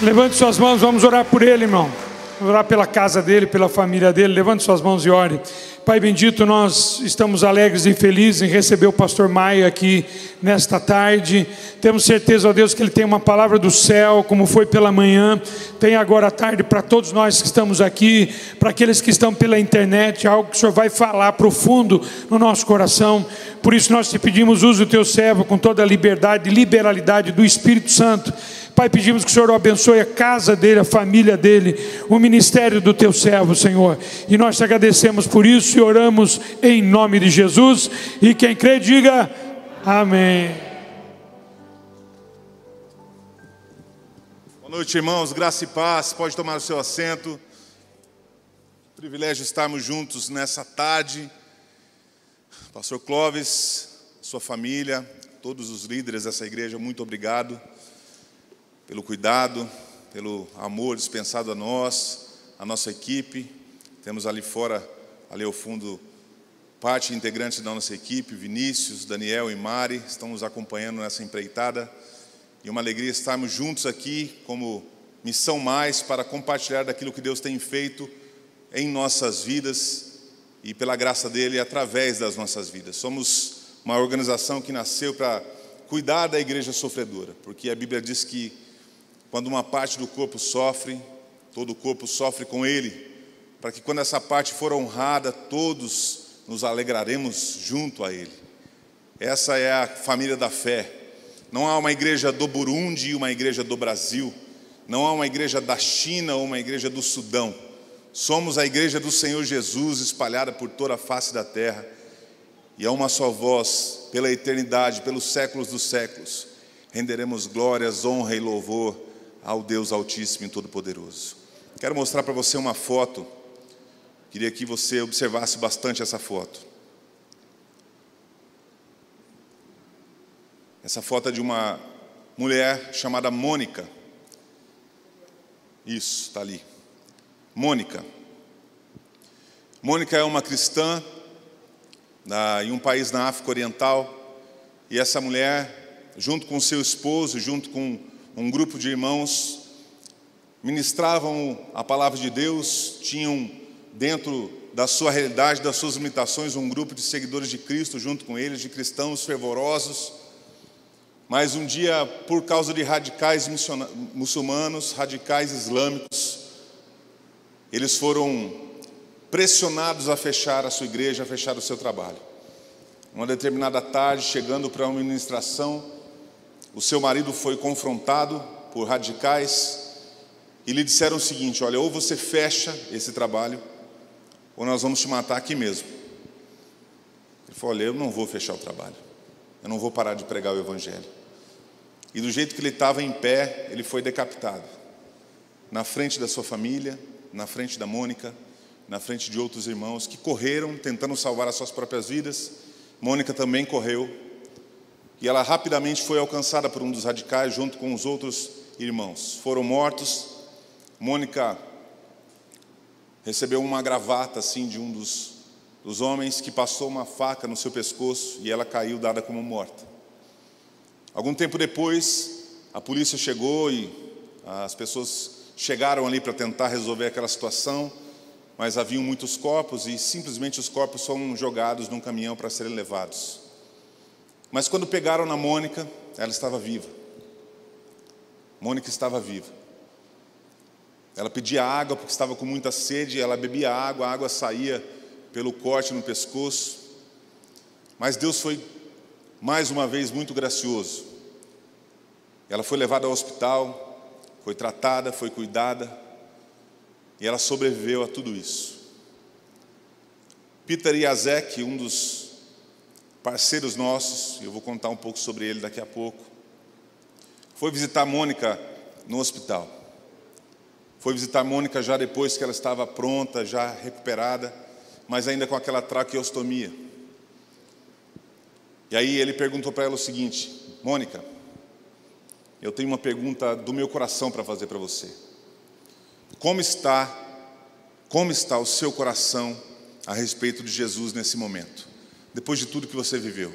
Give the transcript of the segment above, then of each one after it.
Levante suas mãos, vamos orar por ele, irmão. Vamos orar pela casa dele, pela família dele. Levante suas mãos e ore. Pai bendito, nós estamos alegres e felizes em receber o pastor Maia aqui nesta tarde. Temos certeza, ó Deus, que ele tem uma palavra do céu, como foi pela manhã, tem agora à tarde para todos nós que estamos aqui, para aqueles que estão pela internet, algo que o Senhor vai falar profundo no nosso coração. Por isso nós te pedimos, use o teu servo com toda a liberdade e liberalidade do Espírito Santo. Pai, pedimos que o Senhor abençoe a casa dele, a família dele, o ministério do teu servo, Senhor. E nós te agradecemos por isso e oramos em nome de Jesus. E quem crê, diga amém. Boa noite, irmãos, graça e paz. Pode tomar o seu assento. Privilégio estarmos juntos nessa tarde. Pastor Clóvis, sua família, todos os líderes dessa igreja, muito obrigado pelo cuidado, pelo amor dispensado a nós, a nossa equipe. Temos ali fora, ali ao fundo, parte integrante da nossa equipe, Vinícius, Daniel e Mari, estão nos acompanhando nessa empreitada. E uma alegria estarmos juntos aqui como missão mais para compartilhar daquilo que Deus tem feito em nossas vidas e pela graça dele através das nossas vidas. Somos uma organização que nasceu para cuidar da igreja sofredora, porque a Bíblia diz que quando uma parte do corpo sofre, todo o corpo sofre com ele, para que quando essa parte for honrada, todos nos alegraremos junto a ele. Essa é a família da fé. Não há uma igreja do Burundi e uma igreja do Brasil. Não há uma igreja da China ou uma igreja do Sudão. Somos a igreja do Senhor Jesus, espalhada por toda a face da terra. E a uma só voz, pela eternidade, pelos séculos dos séculos, renderemos glórias, honra e louvor ao Deus Altíssimo e Todo-Poderoso. Quero mostrar para você uma foto. Queria que você observasse bastante essa foto. Essa foto é de uma mulher chamada Mônica. Isso, está ali. Mônica. Mônica é uma cristã em um país na África Oriental. E essa mulher, junto com seu esposo, junto com um grupo de irmãos, ministravam a palavra de Deus, tinham dentro da sua realidade, das suas limitações, um grupo de seguidores de Cristo junto com eles, de cristãos fervorosos. Mas um dia, por causa de radicais muçulmanos, radicais islâmicos, eles foram pressionados a fechar a sua igreja, a fechar o seu trabalho. Uma determinada tarde, chegando para uma ministração, o seu marido foi confrontado por radicais e lhe disseram o seguinte: olha, ou você fecha esse trabalho, ou nós vamos te matar aqui mesmo. Ele falou: olha, eu não vou fechar o trabalho, eu não vou parar de pregar o Evangelho. E do jeito que ele estava em pé, ele foi decapitado, na frente da sua família, na frente da Mônica, na frente de outros irmãos que correram, tentando salvar as suas próprias vidas. Mônica também correu. E ela rapidamente foi alcançada por um dos radicais, junto com os outros irmãos. Foram mortos. Mônica recebeu uma gravata assim de um dos homens, que passou uma faca no seu pescoço, e ela caiu dada como morta. Algum tempo depois, a polícia chegou e as pessoas chegaram ali para tentar resolver aquela situação, mas haviam muitos corpos e simplesmente os corpos foram jogados num caminhão para serem levados. Mas quando pegaram na Mônica, ela estava viva. Mônica estava viva. Ela pedia água porque estava com muita sede, ela bebia água, a água saía pelo corte no pescoço. Mas Deus foi, mais uma vez, muito gracioso. Ela foi levada ao hospital, foi tratada, foi cuidada, e ela sobreviveu a tudo isso. Peter Yazek, um dos parceiros nossos, eu vou contar um pouco sobre ele daqui a pouco, foi visitar a Mônica no hospital. Foi visitar a Mônica já depois que ela estava pronta, já recuperada, mas ainda com aquela traqueostomia. E aí ele perguntou para ela o seguinte: Mônica, eu tenho uma pergunta do meu coração para fazer para você. Como está o seu coração a respeito de Jesus nesse momento, depois de tudo que você viveu?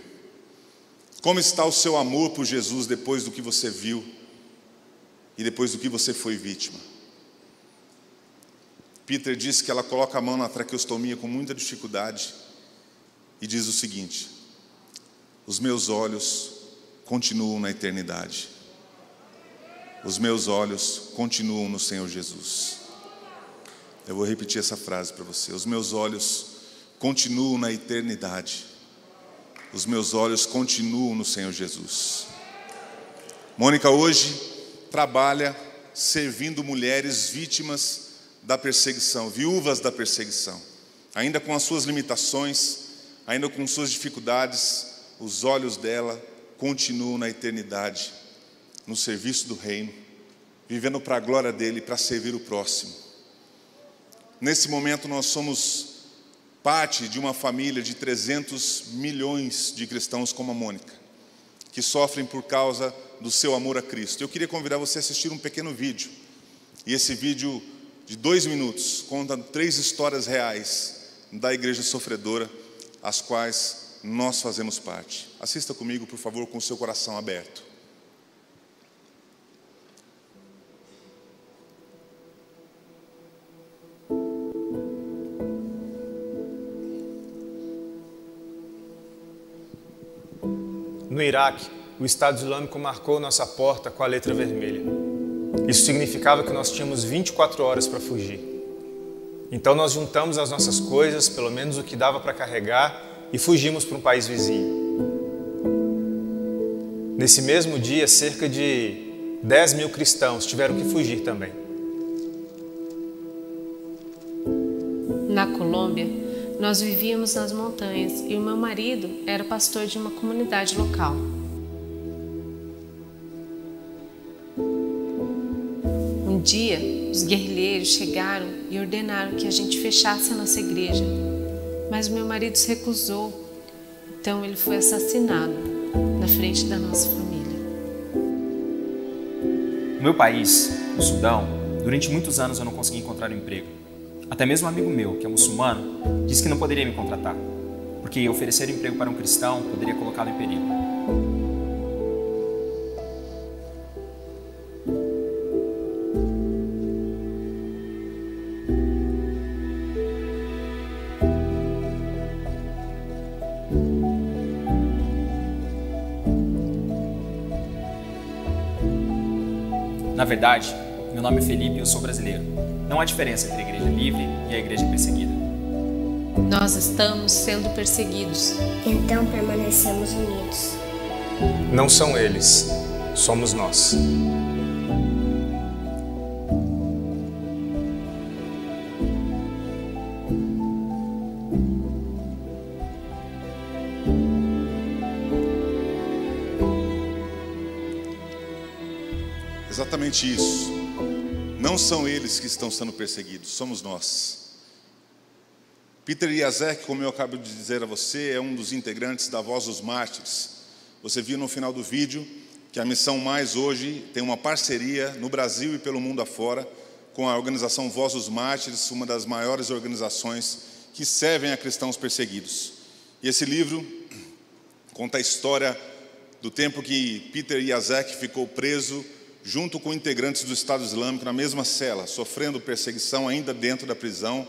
Como está o seu amor por Jesus depois do que você viu? e depois do que você foi vítima. Peter disse que ela coloca a mão na traqueostomia com muita dificuldade e diz o seguinte: os meus olhos continuam na eternidade. Os meus olhos continuam no Senhor Jesus. Eu vou repetir essa frase para você. Os meus olhos continuam na eternidade. Os meus olhos continuam no Senhor Jesus. Mônica hoje trabalha servindo mulheres vítimas da perseguição, viúvas da perseguição. Ainda com as suas limitações, ainda com suas dificuldades, os olhos dela continuam na eternidade, no serviço do reino, vivendo para a glória dele e para servir o próximo. Nesse momento nós somos parte de uma família de 300 milhões de cristãos como a Mônica, que sofrem por causa do seu amor a Cristo. Eu queria convidar você a assistir um pequeno vídeo, e esse vídeo de 2 minutos conta 3 histórias reais da Igreja Sofredora, as quais nós fazemos parte. Assista comigo, por favor, com o seu coração aberto. No Iraque, o Estado Islâmico marcou nossa porta com a letra vermelha. Isso significava que nós tínhamos 24 horas para fugir. Então nós juntamos as nossas coisas, pelo menos o que dava para carregar, e fugimos para um país vizinho. Nesse mesmo dia, cerca de 10 mil cristãos tiveram que fugir também. Na Colômbia, nós vivíamos nas montanhas e o meu marido era pastor de uma comunidade local. Um dia, os guerrilheiros chegaram e ordenaram que a gente fechasse a nossa igreja, mas meu marido se recusou, então ele foi assassinado na frente da nossa família. No meu país, no Sudão, durante muitos anos eu não consegui encontrar um emprego. Até mesmo um amigo meu, que é muçulmano, disse que não poderia me contratar, porque oferecer emprego para um cristão poderia colocá-lo em perigo. Na verdade, meu nome é Felipe e eu sou brasileiro. Não há diferença entre a igreja livre e a igreja perseguida. Nós estamos sendo perseguidos. Então permanecemos unidos. Não são eles, somos nós. Exatamente isso. Não são eles que estão sendo perseguidos, somos nós. Peter Yazek, como eu acabo de dizer a você, é um dos integrantes da Voz dos Mártires. Você viu no final do vídeo que a Missão Mais hoje tem uma parceria no Brasil e pelo mundo afora com a organização Voz dos Mártires, uma das maiores organizações que servem a cristãos perseguidos. E esse livro conta a história do tempo que Peter Yazek ficou preso junto com integrantes do Estado Islâmico na mesma cela, sofrendo perseguição ainda dentro da prisão,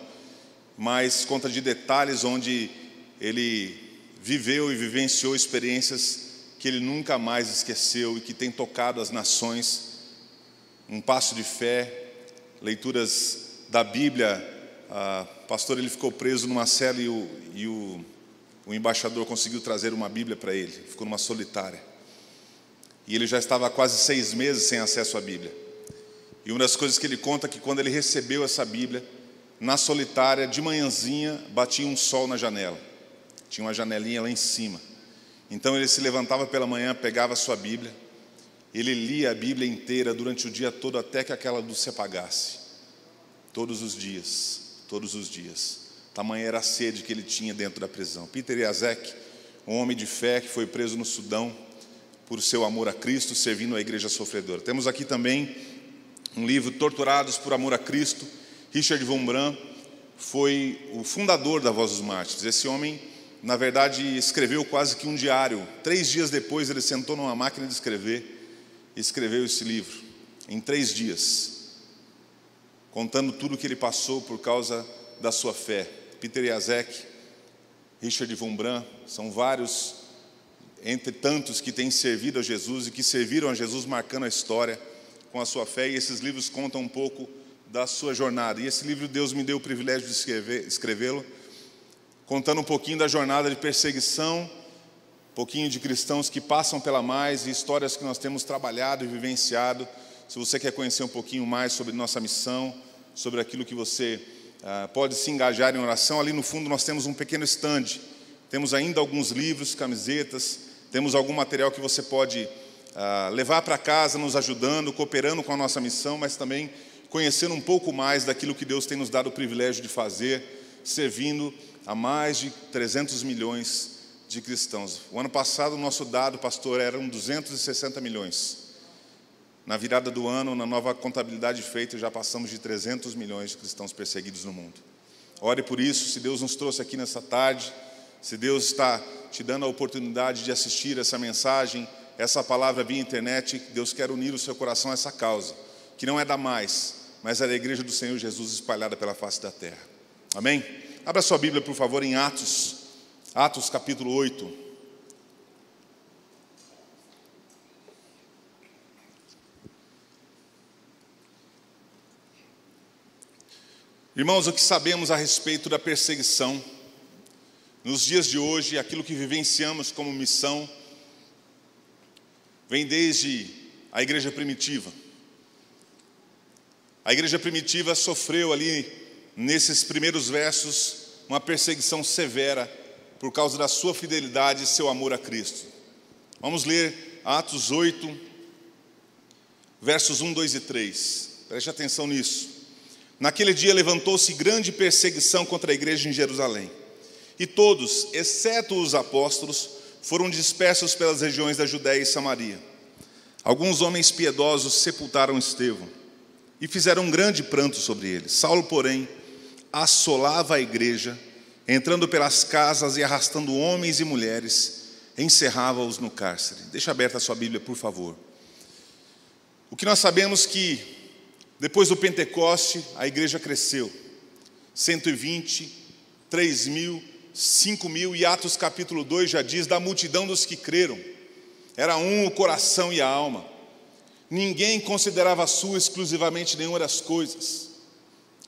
mas conta de detalhes onde ele viveu e vivenciou experiências que ele nunca mais esqueceu e que tem tocado as nações. Um passo de fé, leituras da Bíblia. Pastor, ele ficou preso numa cela e o embaixador conseguiu trazer uma Bíblia para ele, ficou numa solitária. E ele já estava há quase 6 meses sem acesso à Bíblia. E uma das coisas que ele conta é que quando ele recebeu essa Bíblia, na solitária, de manhãzinha, batia um sol na janela. Tinha uma janelinha lá em cima. Então ele se levantava pela manhã, pegava a sua Bíblia, ele lia a Bíblia inteira durante o dia todo até que aquela luz se apagasse. Todos os dias, todos os dias. Tamanha era a sede que ele tinha dentro da prisão. Peter Yazek, um homem de fé que foi preso no Sudão, por seu amor a Cristo, servindo a igreja sofredora. Temos aqui também um livro, Torturados por Amor a Cristo. Richard von Brandt foi o fundador da Voz dos Mártires. Esse homem, na verdade, escreveu quase que um diário. 3 dias depois, ele sentou numa máquina de escrever e escreveu esse livro. em 3 dias, contando tudo o que ele passou por causa da sua fé. Peter Yazek, Richard Wurmbrand, são vários, entre tantos que têm servido a Jesus e que serviram a Jesus, marcando a história com a sua fé, e esses livros contam um pouco da sua jornada. E esse livro Deus me deu o privilégio de escrevê-lo, contando um pouquinho da jornada de perseguição, um pouquinho de cristãos que passam pela mais, e histórias que nós temos trabalhado e vivenciado. Se você quer conhecer um pouquinho mais sobre nossa missão, sobre aquilo que você pode se engajar em oração, ali no fundo nós temos um pequeno stand. Temos ainda alguns livros, camisetas, temos algum material que você pode levar para casa, nos ajudando, cooperando com a nossa missão, mas também conhecendo um pouco mais daquilo que Deus tem nos dado o privilégio de fazer, servindo a mais de 300 milhões de cristãos. O ano passado o nosso dado, pastor, eram 260 milhões. Na virada do ano, na nova contabilidade feita, já passamos de 300 milhões de cristãos perseguidos no mundo. Ore por isso. Se Deus nos trouxe aqui nessa tarde, se Deus está te dando a oportunidade de assistir essa mensagem, essa palavra via internet, Deus quer unir o seu coração a essa causa, que não é da mais, mas é da igreja do Senhor Jesus espalhada pela face da terra. Amém? Abra sua Bíblia, por favor, em Atos capítulo 8. Irmãos, o que sabemos a respeito da perseguição nos dias de hoje, aquilo que vivenciamos como missão, vem desde a igreja primitiva. A igreja primitiva sofreu ali, nesses primeiros versos, uma perseguição severa por causa da sua fidelidade e seu amor a Cristo. Vamos ler Atos 8, versos 1, 2 e 3. Preste atenção nisso. Naquele dia levantou-se grande perseguição contra a igreja em Jerusalém. E todos, exceto os apóstolos, foram dispersos pelas regiões da Judéia e Samaria. Alguns homens piedosos sepultaram Estevão e fizeram um grande pranto sobre ele. Saulo, porém, assolava a igreja, entrando pelas casas e arrastando homens e mulheres, encerrava-os no cárcere. Deixa aberta a sua Bíblia, por favor. O que nós sabemos que depois do Pentecoste, a igreja cresceu. 120, 3 mil, 5 mil, e Atos capítulo 2 já diz da multidão dos que creram. Era um o coração e a alma. Ninguém considerava sua exclusivamente nenhuma das coisas.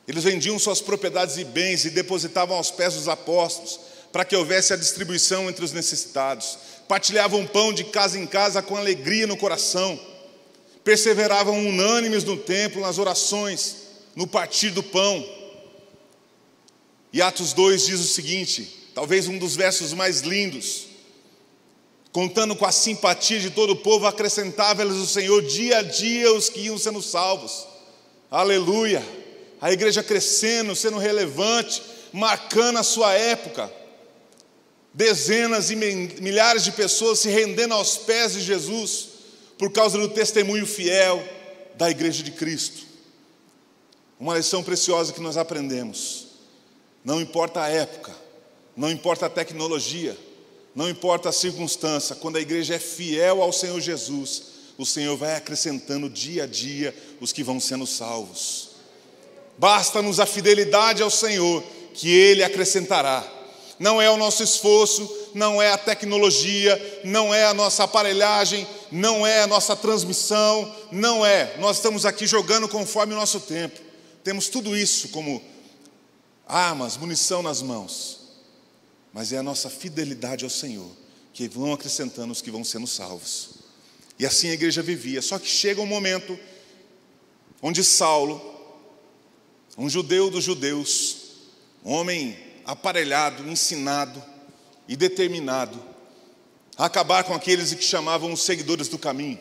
Eles vendiam suas propriedades e bens e depositavam aos pés dos apóstolos, para que houvesse a distribuição entre os necessitados. Partilhavam pão de casa em casa com alegria no coração. Perseveravam unânimes no templo, nas orações, no partir do pão. E Atos 2 diz o seguinte, talvez um dos versos mais lindos: contando com a simpatia de todo o povo, acrescentava-lhes o Senhor dia a dia os que iam sendo salvos. Aleluia! A igreja crescendo, sendo relevante, marcando a sua época. Dezenas e milhares de pessoas se rendendo aos pés de Jesus, por causa do testemunho fiel da igreja de Cristo. Uma lição preciosa que nós aprendemos: não importa a época, não importa a tecnologia, não importa a circunstância, quando a igreja é fiel ao Senhor Jesus, o Senhor vai acrescentando dia a dia os que vão sendo salvos. Basta-nos a fidelidade ao Senhor, que Ele acrescentará. Não é o nosso esforço, não é a tecnologia, não é a nossa aparelhagem, não é a nossa transmissão, não é. Nós estamos aqui jogando conforme o nosso tempo. Temos tudo isso como armas, munição nas mãos. Mas é a nossa fidelidade ao Senhor que vão acrescentando os que vão sendo salvos. E assim a igreja vivia. Só que chega um momento onde Saulo, um judeu dos judeus, um homem aparelhado, ensinado e determinado a acabar com aqueles que chamavam os seguidores do caminho.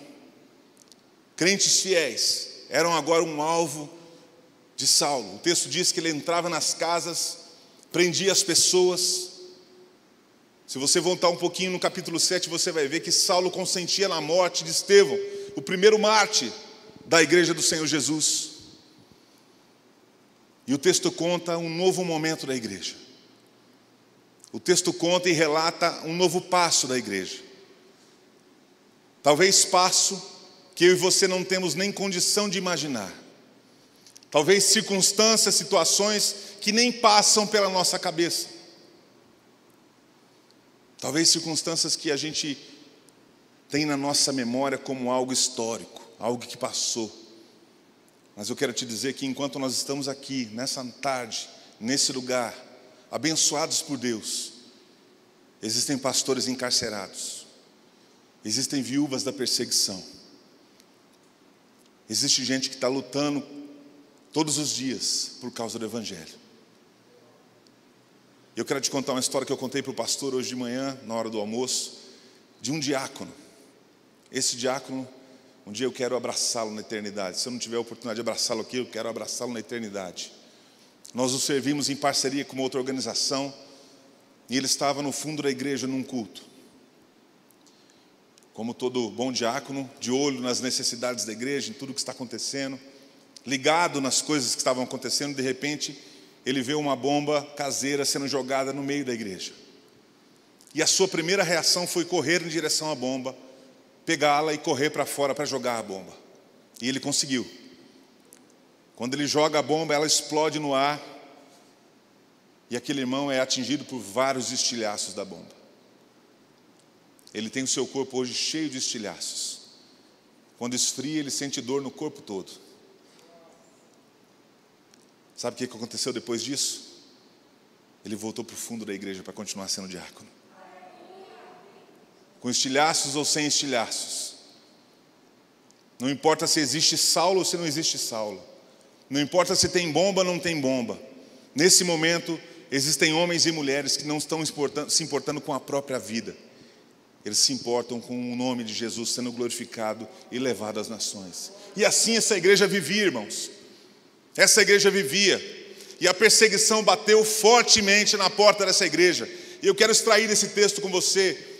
Crentes fiéis eram agora um alvo de Saulo. O texto diz que ele entrava nas casas, prendia as pessoas. Se você voltar um pouquinho no capítulo 7, você vai ver que Saulo consentia na morte de Estevão, o primeiro mártir da igreja do Senhor Jesus. E o texto conta um novo momento da igreja. O texto conta e relata um novo passo da igreja. Talvez passo que eu e você não temos nem condição de imaginar. Talvez circunstâncias, situações que nem passam pela nossa cabeça. Talvez circunstâncias que a gente tem na nossa memória como algo histórico, algo que passou. Mas eu quero te dizer que enquanto nós estamos aqui, nessa tarde, nesse lugar, abençoados por Deus, existem pastores encarcerados, existem viúvas da perseguição, existe gente que está lutando todos os dias por causa do Evangelho. Eu quero te contar uma história que eu contei para o pastor hoje de manhã, na hora do almoço, de um diácono. Esse diácono, um dia eu quero abraçá-lo na eternidade. Se eu não tiver a oportunidade de abraçá-lo aqui, eu quero abraçá-lo na eternidade. Nós o servimos em parceria com uma outra organização, e ele estava no fundo da igreja num culto. Como todo bom diácono, de olho nas necessidades da igreja, em tudo que está acontecendo, ligado nas coisas que estavam acontecendo, de repente, ele vê uma bomba caseira sendo jogada no meio da igreja. E a sua primeira reação foi correr em direção à bomba, pegá-la e correr para fora para jogar a bomba. E ele conseguiu. Quando ele joga a bomba, ela explode no ar, e aquele irmão é atingido por vários estilhaços da bomba. Ele tem o seu corpo hoje cheio de estilhaços. Quando esfria, ele sente dor no corpo todo. Sabe o que aconteceu depois disso? Ele voltou para o fundo da igreja para continuar sendo diácono. Com estilhaços ou sem estilhaços. Não importa se existe Saulo ou se não existe Saulo. Não importa se tem bomba ou não tem bomba. Nesse momento, existem homens e mulheres que não estão se importando com a própria vida. Eles se importam com o nome de Jesus sendo glorificado e levado às nações. E assim essa igreja vivia, irmãos. Essa igreja vivia, e a perseguição bateu fortemente na porta dessa igreja. E eu quero extrair desse texto com você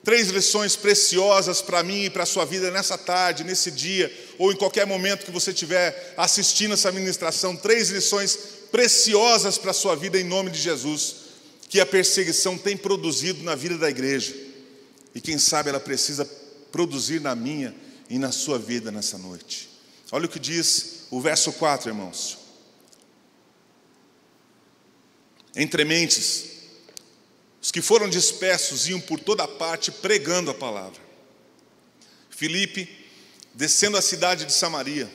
3 lições preciosas para mim e para a sua vida nessa tarde, nesse dia, ou em qualquer momento que você estiver assistindo essa ministração. 3 lições preciosas para a sua vida em nome de Jesus, que a perseguição tem produzido na vida da igreja. E quem sabe ela precisa produzir na minha e na sua vida nessa noite. Olha o que diz o verso 4, irmãos. Entre mentes, os que foram dispersos iam por toda parte pregando a palavra. Filipe, descendo a cidade de Samaria,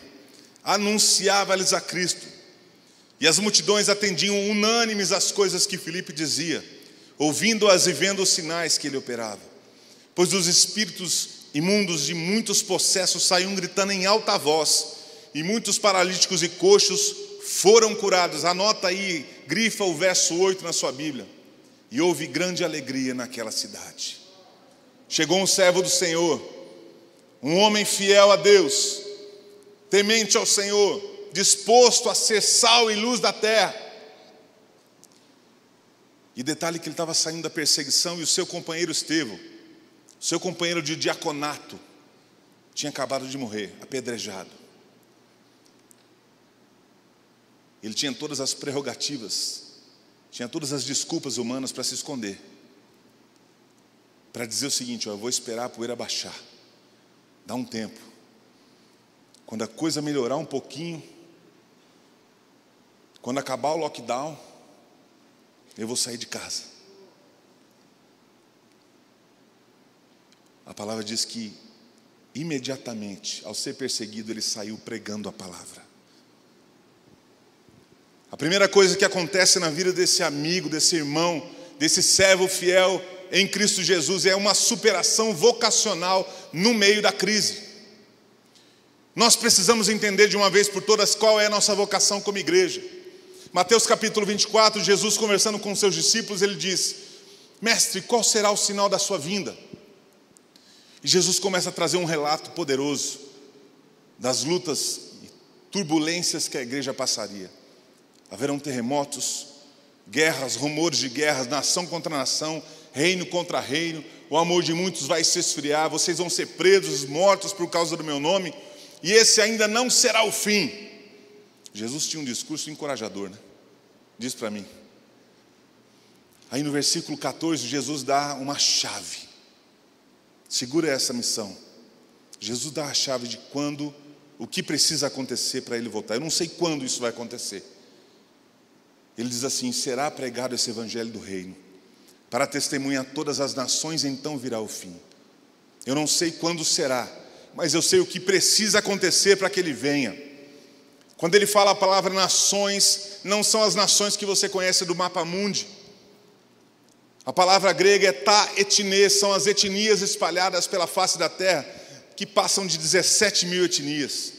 anunciava-lhes a Cristo. E as multidões atendiam unânimes às coisas que Filipe dizia, ouvindo-as e vendo os sinais que ele operava. Pois dos espíritos imundos de muitos possessos saíam gritando em alta voz, e muitos paralíticos e coxos foram curados. Anota aí, grifa o verso 8 na sua Bíblia. E houve grande alegria naquela cidade. Chegou um servo do Senhor, um homem fiel a Deus, temente ao Senhor, disposto a ser sal e luz da terra. E detalhe que ele estava saindo da perseguição, e o seu companheiro Estevão, seu companheiro de diaconato, tinha acabado de morrer, apedrejado. Ele tinha todas as prerrogativas, tinha todas as desculpas humanas para se esconder, para dizer o seguinte: eu vou esperar a poeira baixar, dá um tempo, quando a coisa melhorar um pouquinho, quando acabar o lockdown, eu vou sair de casa. A palavra diz que imediatamente, ao ser perseguido, ele saiu pregando a palavra. A primeira coisa que acontece na vida desse amigo, desse irmão, desse servo fiel em Cristo Jesus é uma superação vocacional no meio da crise. Nós precisamos entender de uma vez por todas qual é a nossa vocação como igreja. Mateus capítulo 24, Jesus conversando com seus discípulos, ele diz: mestre, qual será o sinal da sua vinda? E Jesus começa a trazer um relato poderoso das lutas e turbulências que a igreja passaria. Haverão terremotos, guerras, rumores de guerras, nação contra nação, reino contra reino. O amor de muitos vai se esfriar, vocês vão ser presos, mortos por causa do meu nome, e esse ainda não será o fim. Jesus tinha um discurso encorajador, né? Diz para mim. Aí no versículo 14, Jesus dá uma chave. Segura essa missão. Jesus dá a chave de quando, o que precisa acontecer para ele voltar. Eu não sei quando isso vai acontecer. Ele diz assim: será pregado esse evangelho do reino, para testemunhar todas as nações, então virá o fim. Eu não sei quando será, mas eu sei o que precisa acontecer para que ele venha. Quando ele fala a palavra nações, não são as nações que você conhece do mapa mundi. A palavra grega é ta etnê, são as etnias espalhadas pela face da terra, que passam de 17 mil etnias.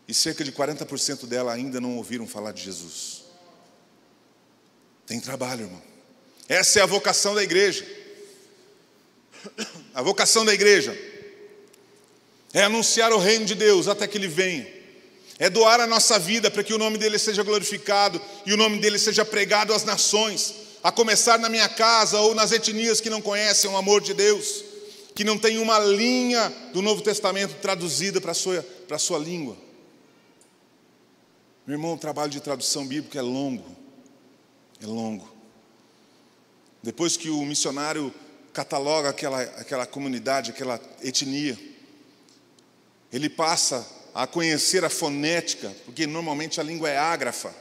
E cerca de 40% dela ainda não ouviram falar de Jesus. Tem trabalho, irmão. Essa é a vocação da igreja. A vocação da igreja é anunciar o reino de Deus até que ele venha. É doar a nossa vida para que o nome dele seja glorificado e o nome dele seja pregado às nações, a começar na minha casa ou nas etnias que não conhecem o amor de Deus, que não tem uma linha do Novo Testamento traduzida para a sua língua. Meu irmão, o trabalho de tradução bíblica é longo. É longo. Depois que o missionário cataloga aquela comunidade, aquela etnia, ele passa a conhecer a fonética, porque normalmente a língua é ágrafa.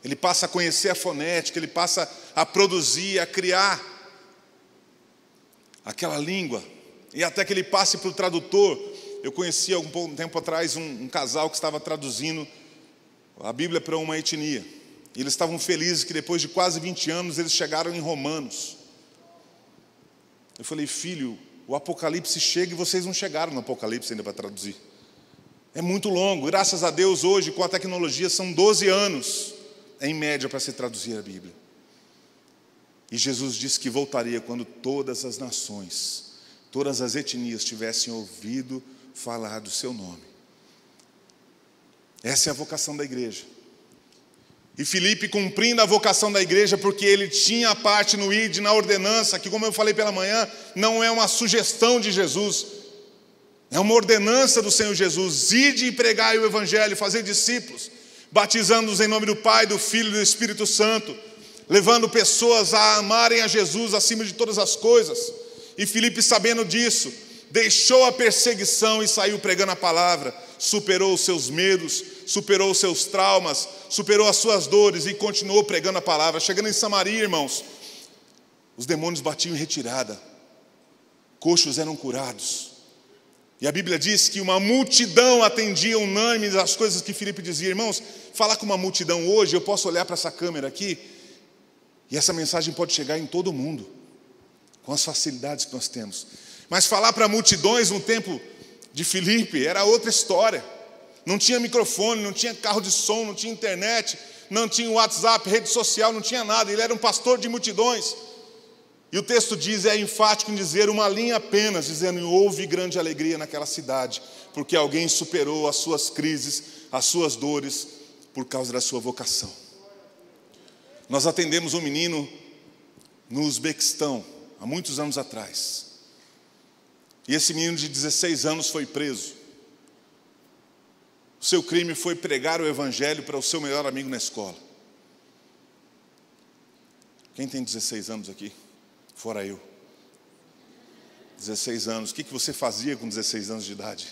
Ele passa a conhecer a fonética, ele passa a produzir, a criar aquela língua. E até que ele passe para o tradutor. Eu conheci há algum tempo atrás um casal que estava traduzindo a Bíblia para uma etnia. E eles estavam felizes que depois de quase 20 anos eles chegaram em Romanos. Eu falei: filho, o Apocalipse chega e vocês não chegaram no Apocalipse ainda para traduzir. É muito longo. Graças a Deus hoje com a tecnologia são 12 anos em média para se traduzir a Bíblia. E Jesus disse que voltaria quando todas as nações, todas as etnias tivessem ouvido falar do seu nome. Essa é a vocação da igreja. E Filipe, cumprindo a vocação da igreja, porque ele tinha a parte no ID, na ordenança, que, como eu falei pela manhã, não é uma sugestão de Jesus, é uma ordenança do Senhor Jesus: ide e pregai o evangelho, fazer discípulos, batizando-os em nome do Pai, do Filho e do Espírito Santo, levando pessoas a amarem a Jesus acima de todas as coisas. E Filipe, sabendo disso, deixou a perseguição e saiu pregando a palavra, superou os seus medos, superou os seus traumas, superou as suas dores e continuou pregando a palavra. Chegando em Samaria, irmãos, os demônios batiam em retirada, coxos eram curados. E a Bíblia diz que uma multidão atendia unânime as coisas que Filipe dizia. Irmãos, falar com uma multidão hoje, eu posso olhar para essa câmera aqui e essa mensagem pode chegar em todo mundo, com as facilidades que nós temos. Mas falar para multidões no tempo de Filipe era outra história. Não tinha microfone, não tinha carro de som, não tinha internet, não tinha WhatsApp, rede social, não tinha nada. Ele era um pastor de multidões. E o texto diz, é enfático em dizer uma linha apenas, dizendo: houve grande alegria naquela cidade, porque alguém superou as suas crises, as suas dores, por causa da sua vocação. Nós atendemos um menino no Uzbequistão, há muitos anos atrás. E esse menino de 16 anos foi preso. O seu crime foi pregar o evangelho para o seu melhor amigo na escola. Quem tem 16 anos aqui? Fora eu. 16 anos. O que você fazia com 16 anos de idade?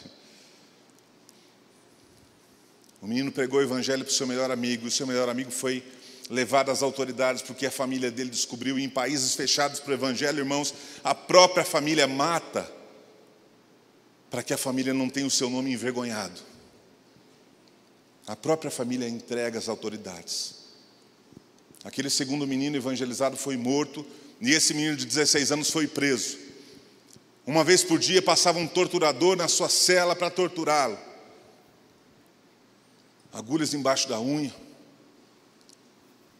O menino pregou o evangelho para o seu melhor amigo. E o seu melhor amigo foi levado às autoridades, porque a família dele descobriu. E em países fechados para o evangelho, irmãos, a própria família mata, para que a família não tenha o seu nome envergonhado. A própria família entrega às autoridades. Aquele segundo menino evangelizado foi morto, e esse menino de 16 anos foi preso. Uma vez por dia passava um torturador na sua cela para torturá-lo. Agulhas embaixo da unha,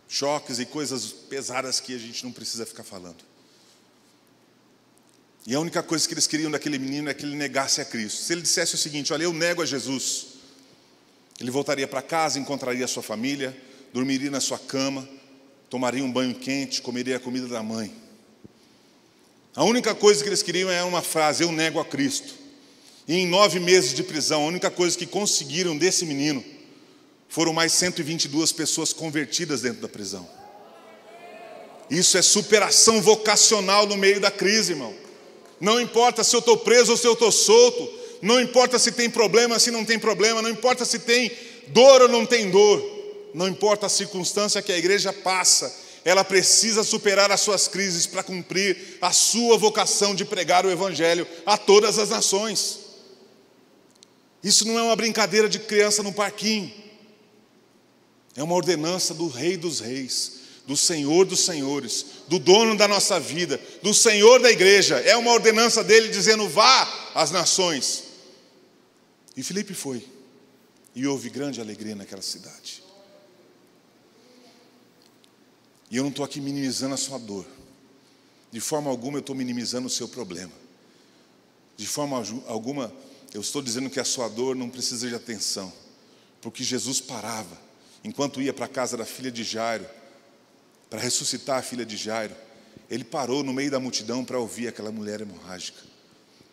choques e coisas pesadas que a gente não precisa ficar falando. E a única coisa que eles queriam daquele menino é que ele negasse a Cristo. Se ele dissesse o seguinte: olha, eu nego a Jesus, ele voltaria para casa, encontraria a sua família, dormiria na sua cama, tomaria um banho quente, comeria a comida da mãe. A única coisa que eles queriam era uma frase: eu nego a Cristo. E em 9 meses de prisão, a única coisa que conseguiram desse menino foram mais 122 pessoas convertidas dentro da prisão. Isso é superação vocacional no meio da crise, irmão. Não importa se eu estou preso ou se eu estou solto. Não importa se tem problema ou se não tem problema. Não importa se tem dor ou não tem dor. Não importa a circunstância que a igreja passa. Ela precisa superar as suas crises para cumprir a sua vocação de pregar o evangelho a todas as nações. Isso não é uma brincadeira de criança no parquinho. É uma ordenança do Rei dos Reis, do Senhor dos Senhores, do dono da nossa vida, do Senhor da igreja. É uma ordenança dele dizendo: vá às nações. E Filipe foi. E houve grande alegria naquela cidade. E eu não estou aqui minimizando a sua dor. De forma alguma eu estou minimizando o seu problema. De forma alguma eu estou dizendo que a sua dor não precisa de atenção. Porque Jesus parava, enquanto ia para a casa da filha de Jairo, para ressuscitar a filha de Jairo, ele parou no meio da multidão para ouvir aquela mulher hemorrágica.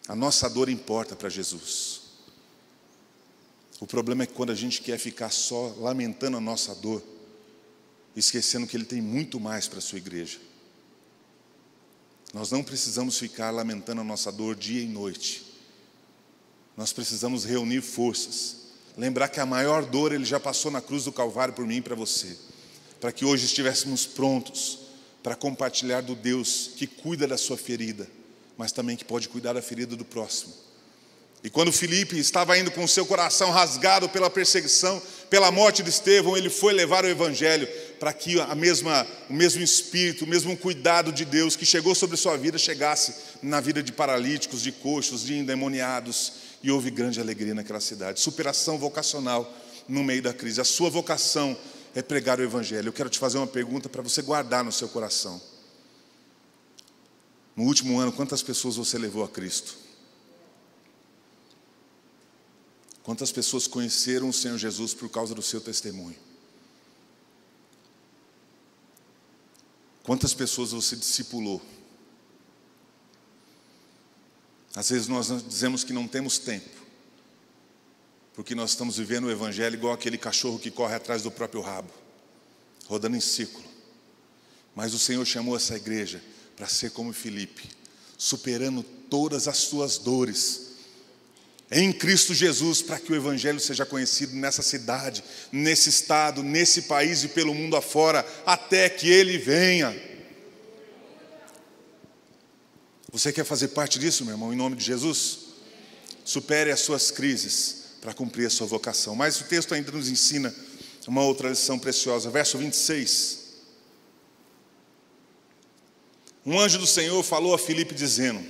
A nossa dor importa para Jesus. O problema é que quando a gente quer ficar só lamentando a nossa dor, esquecendo que Ele tem muito mais para a sua igreja. Nós não precisamos ficar lamentando a nossa dor dia e noite. Nós precisamos reunir forças. Lembrar que a maior dor Ele já passou na cruz do Calvário por mim e para você. Para que hoje estivéssemos prontos para compartilhar do Deus que cuida da sua ferida, mas também que pode cuidar da ferida do próximo. E quando Filipe estava indo com o seu coração rasgado pela perseguição, pela morte de Estevão, ele foi levar o evangelho para que o mesmo espírito, o mesmo cuidado de Deus que chegou sobre sua vida, chegasse na vida de paralíticos, de coxos, de endemoniados. E houve grande alegria naquela cidade. Superação vocacional no meio da crise. A sua vocação é pregar o evangelho. Eu quero te fazer uma pergunta para você guardar no seu coração. No último ano, quantas pessoas você levou a Cristo? Quantas pessoas conheceram o Senhor Jesus por causa do seu testemunho? Quantas pessoas você discipulou? Às vezes nós dizemos que não temos tempo, porque nós estamos vivendo o evangelho igual aquele cachorro que corre atrás do próprio rabo, rodando em círculo. Mas o Senhor chamou essa igreja para ser como Filipe, superando todas as suas dores, em Cristo Jesus, para que o evangelho seja conhecido nessa cidade, nesse estado, nesse país e pelo mundo afora, até que Ele venha. Você quer fazer parte disso, meu irmão, em nome de Jesus? Supere as suas crises para cumprir a sua vocação. Mas o texto ainda nos ensina uma outra lição preciosa. Verso 26. Um anjo do Senhor falou a Filipe dizendo: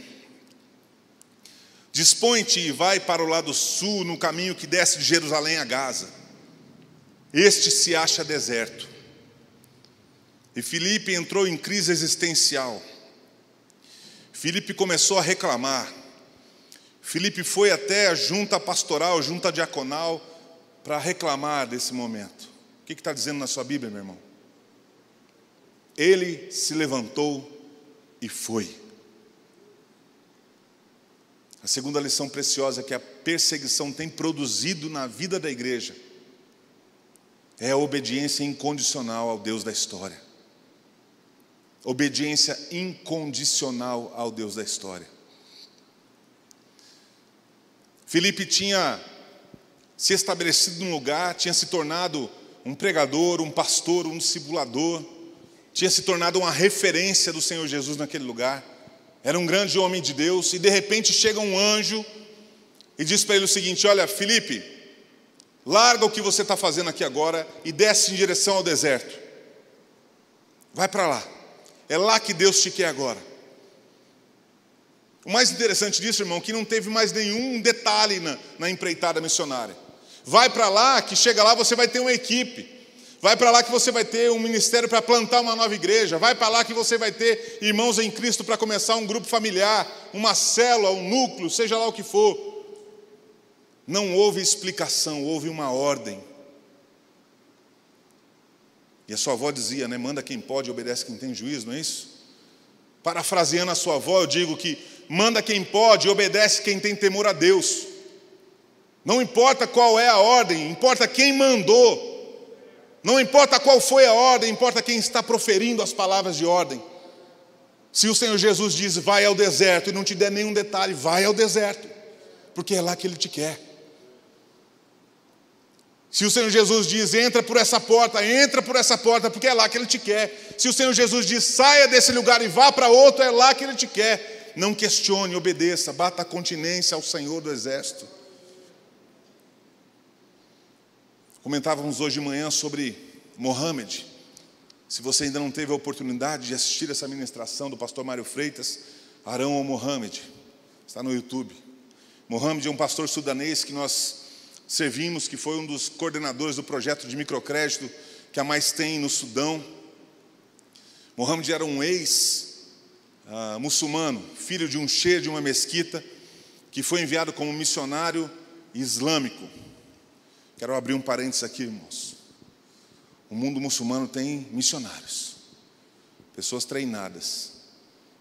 dispõe-te e vai para o lado sul, no caminho que desce de Jerusalém a Gaza. Este se acha deserto. E Filipe entrou em crise existencial. Filipe começou a reclamar. Filipe foi até a junta pastoral, junta diaconal, para reclamar desse momento. O que está dizendo na sua Bíblia, meu irmão? Ele se levantou e foi. A segunda lição preciosa que a perseguição tem produzido na vida da igreja é a obediência incondicional ao Deus da história. Obediência incondicional ao Deus da história. Filipe tinha se estabelecido num lugar, tinha se tornado um pregador, um pastor, um discipulador, tinha se tornado uma referência do Senhor Jesus naquele lugar. Era um grande homem de Deus, e de repente chega um anjo e diz para ele o seguinte: olha, Filipe, larga o que você está fazendo aqui agora e desce em direção ao deserto. Vai para lá. É lá que Deus te quer agora. O mais interessante disso, irmão, que não teve mais nenhum detalhe na empreitada missionária. Vai para lá, que chega lá você vai ter uma equipe. Vai para lá que você vai ter um ministério para plantar uma nova igreja. Vai para lá que você vai ter irmãos em Cristo para começar um grupo familiar, uma célula, um núcleo, seja lá o que for. Não houve explicação, houve uma ordem. E a sua avó dizia, né? Manda quem pode, obedece quem tem juízo, não é isso? Parafraseando a sua avó, eu digo que manda quem pode e obedece quem tem temor a Deus. Não importa qual é a ordem, importa quem mandou. Não importa qual foi a ordem, importa quem está proferindo as palavras de ordem. Se o Senhor Jesus diz, vai ao deserto, e não te der nenhum detalhe, vai ao deserto, porque é lá que Ele te quer. Se o Senhor Jesus diz, entra por essa porta, porque é lá que Ele te quer. Se o Senhor Jesus diz, saia desse lugar e vá para outro, é lá que Ele te quer. Não questione, obedeça, bata a continência ao Senhor do Exército. Comentávamos hoje de manhã sobre Mohammed. Se você ainda não teve a oportunidade de assistir essa ministração do pastor Mário Freitas, Arão ou Mohammed, está no YouTube. Mohammed é um pastor sudanês que nós servimos, que foi um dos coordenadores do projeto de microcrédito que a Mais tem no Sudão. Mohammed era um ex-muçulmano, filho de um sheik de uma mesquita, que foi enviado como missionário islâmico. Quero abrir um parênteses aqui, irmãos. O mundo muçulmano tem missionários, pessoas treinadas,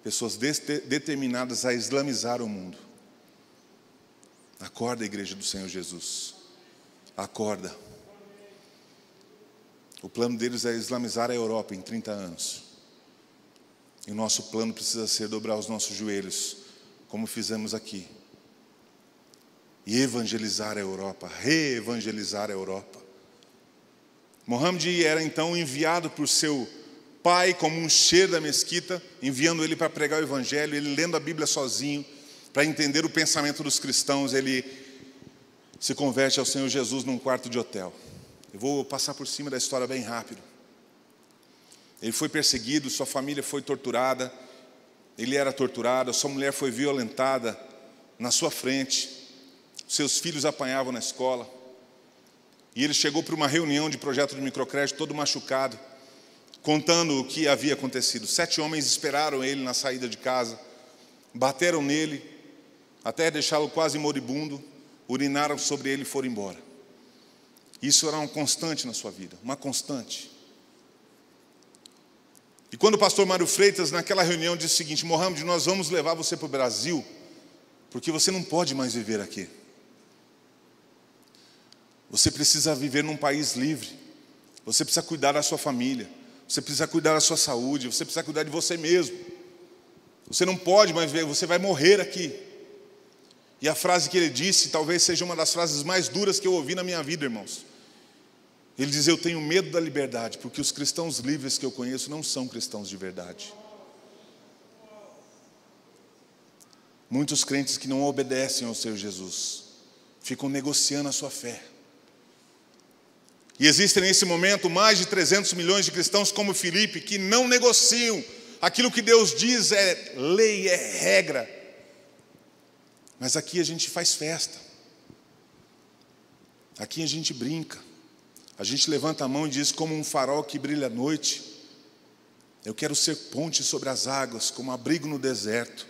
pessoas determinadas a islamizar o mundo. Acorda, igreja do Senhor Jesus. Acorda. O plano deles é islamizar a Europa em 30 anos. E o nosso plano precisa ser dobrar os nossos joelhos, como fizemos aqui. E evangelizar a Europa, reevangelizar a Europa. Mohammed era então enviado por seu pai como um sheik da mesquita, enviando ele para pregar o evangelho, ele lendo a Bíblia sozinho, para entender o pensamento dos cristãos, ele se converte ao Senhor Jesus num quarto de hotel. Eu vou passar por cima da história bem rápido. Ele foi perseguido, sua família foi torturada, ele era torturado, sua mulher foi violentada na sua frente, seus filhos apanhavam na escola. E ele chegou para uma reunião de projeto de microcrédito todo machucado, contando o que havia acontecido. 7 homens esperaram ele na saída de casa, bateram nele, até deixá-lo quase moribundo, urinaram sobre ele e foram embora. Isso era uma constante na sua vida, uma constante. E quando o pastor Mário Freitas, naquela reunião, disse o seguinte: Mohammed, nós vamos levar você para o Brasil, porque você não pode mais viver aqui. Você precisa viver num país livre. Você precisa cuidar da sua família. Você precisa cuidar da sua saúde. Você precisa cuidar de você mesmo. Você não pode mais viver, você vai morrer aqui. E a frase que ele disse, talvez seja uma das frases mais duras que eu ouvi na minha vida, irmãos. Ele diz: eu tenho medo da liberdade, porque os cristãos livres que eu conheço não são cristãos de verdade. Muitos crentes que não obedecem ao Senhor Jesus ficam negociando a sua fé. E existem nesse momento mais de 300 milhões de cristãos como Filipe, que não negociam. Aquilo que Deus diz é lei, é regra. Mas aqui a gente faz festa. Aqui a gente brinca. A gente levanta a mão e diz: como um farol que brilha à noite, eu quero ser ponte sobre as águas, como abrigo no deserto,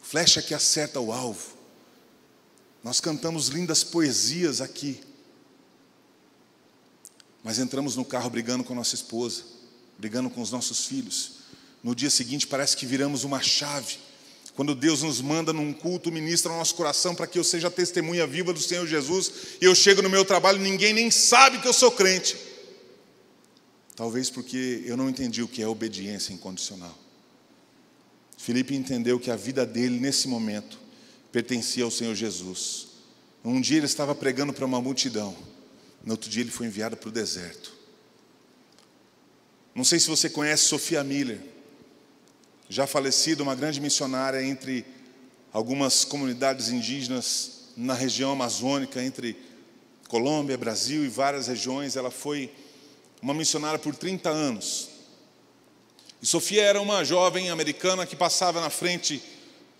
flecha que acerta o alvo. Nós cantamos lindas poesias aqui, mas entramos no carro brigando com a nossa esposa, brigando com os nossos filhos. No dia seguinte parece que viramos uma chave. Quando Deus nos manda num culto, ministra no nosso coração para que eu seja testemunha viva do Senhor Jesus, e eu chego no meu trabalho, ninguém nem sabe que eu sou crente. Talvez porque eu não entendi o que é obediência incondicional. Filipe entendeu que a vida dele nesse momento pertencia ao Senhor Jesus. Um dia ele estava pregando para uma multidão, no outro dia ele foi enviado para o deserto. Não sei se você conhece Sophia Miller, já falecida, uma grande missionária entre algumas comunidades indígenas na região amazônica, entre Colômbia, Brasil e várias regiões. Ela foi uma missionária por 30 anos. E Sofia era uma jovem americana que passava na frente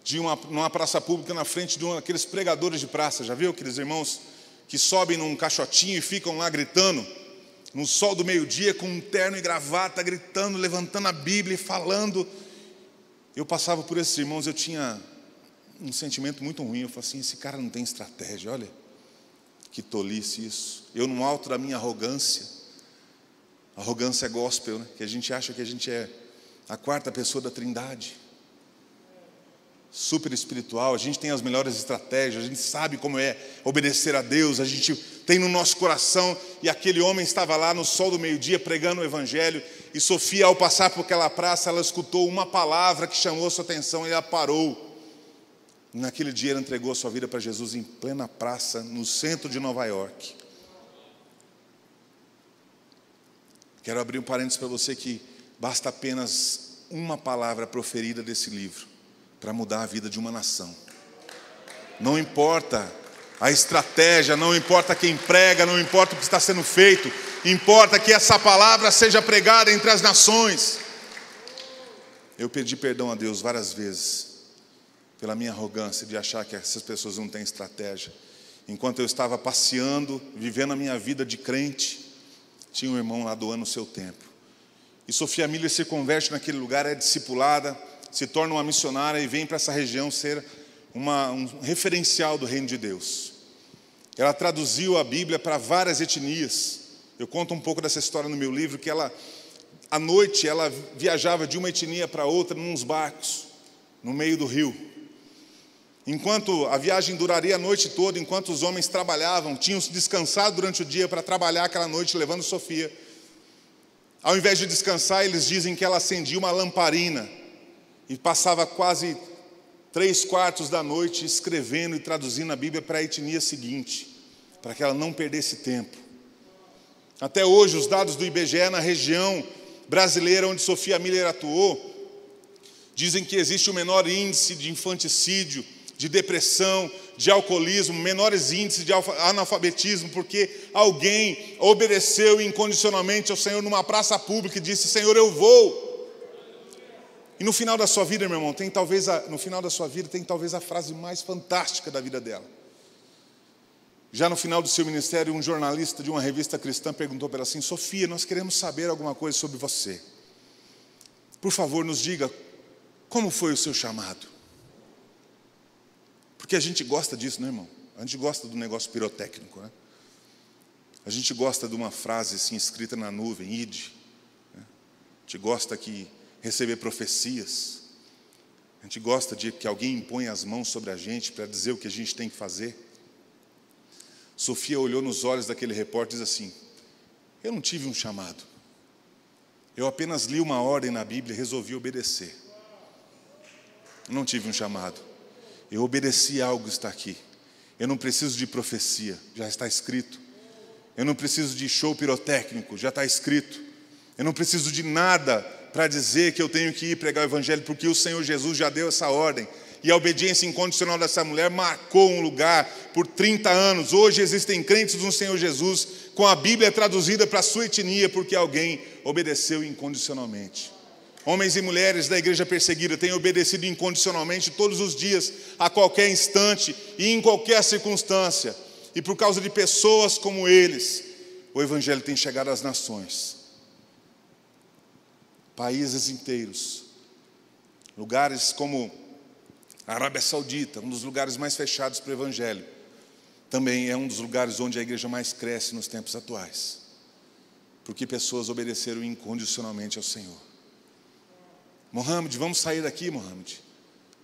de numa praça pública, na frente de aqueles pregadores de praça. Já viu aqueles irmãos que sobem num caixotinho e ficam lá gritando, no sol do meio-dia, com um terno e gravata, gritando, levantando a Bíblia e falando. Eu passava por esses irmãos, eu tinha um sentimento muito ruim. Eu falei assim: esse cara não tem estratégia, olha que tolice isso. Eu, no alto da minha arrogância é gospel, né? Que a gente acha que a gente é a quarta pessoa da Trindade. super espiritual, a gente tem as melhores estratégias, a gente sabe como é obedecer a Deus, a gente tem no nosso coração. E aquele homem estava lá no sol do meio-dia pregando o evangelho, e Sofia, ao passar por aquela praça, ela escutou uma palavra que chamou a sua atenção, e ela parou. Naquele dia ela entregou a sua vida para Jesus em plena praça, no centro de Nova York. Quero abrir um parênteses para você que basta apenas uma palavra proferida desse livro para mudar a vida de uma nação. Não importa a estratégia, não importa quem prega, não importa o que está sendo feito, importa que essa palavra seja pregada entre as nações. Eu pedi perdão a Deus várias vezes pela minha arrogância de achar que essas pessoas não têm estratégia. Enquanto eu estava passeando, vivendo a minha vida de crente, tinha um irmão lá doando o seu tempo. E Sofia Miller se converte naquele lugar, é discipulada, se torna uma missionária e vem para essa região ser um referencial do reino de Deus. Ela traduziu a Bíblia para várias etnias. Eu conto um pouco dessa história no meu livro, que à noite ela viajava de uma etnia para outra nos barcos, no meio do rio. Enquanto a viagem duraria a noite toda, enquanto os homens trabalhavam, tinham descansado durante o dia para trabalhar aquela noite, levando Sofia. Ao invés de descansar, eles dizem que ela acendia uma lamparina e passava quase 3/4 da noite escrevendo e traduzindo a Bíblia para a etnia seguinte, para que ela não perdesse tempo. Até hoje, os dados do IBGE na região brasileira onde Sofia Miller atuou, dizem que existe o menor índice de infanticídio, de depressão, de alcoolismo, menores índices de analfabetismo, porque alguém obedeceu incondicionalmente ao Senhor numa praça pública e disse: Senhor, eu vou. E no final da sua vida, meu irmão, tem talvez a frase mais fantástica da vida dela. Já no final do seu ministério, um jornalista de uma revista cristã perguntou para ela assim: Sofia, nós queremos saber alguma coisa sobre você. Por favor, nos diga como foi o seu chamado. Porque a gente gosta disso, né, irmão? A gente gosta do negócio pirotécnico, né? A gente gosta de uma frase assim escrita na nuvem, ide. Né? A gente gosta de receber profecias. A gente gosta de que alguém imponha as mãos sobre a gente para dizer o que a gente tem que fazer. Sofia olhou nos olhos daquele repórter e disse assim: eu não tive um chamado. Eu apenas li uma ordem na Bíblia e resolvi obedecer. Eu não tive um chamado. Eu obedeci a algo que está aqui. Eu não preciso de profecia, já está escrito. Eu não preciso de show pirotécnico, já está escrito. Eu não preciso de nada para dizer que eu tenho que ir pregar o evangelho, porque o Senhor Jesus já deu essa ordem. E a obediência incondicional dessa mulher marcou um lugar por 30 anos. Hoje existem crentes no Senhor Jesus com a Bíblia traduzida para a sua etnia, porque alguém obedeceu incondicionalmente. Homens e mulheres da igreja perseguida têm obedecido incondicionalmente todos os dias, a qualquer instante e em qualquer circunstância. E por causa de pessoas como eles, o evangelho tem chegado às nações. Países inteiros, lugares como a Arábia Saudita, um dos lugares mais fechados para o evangelho, também é um dos lugares onde a igreja mais cresce nos tempos atuais, porque pessoas obedeceram incondicionalmente ao Senhor. Mohamed, vamos sair daqui, Mohamed.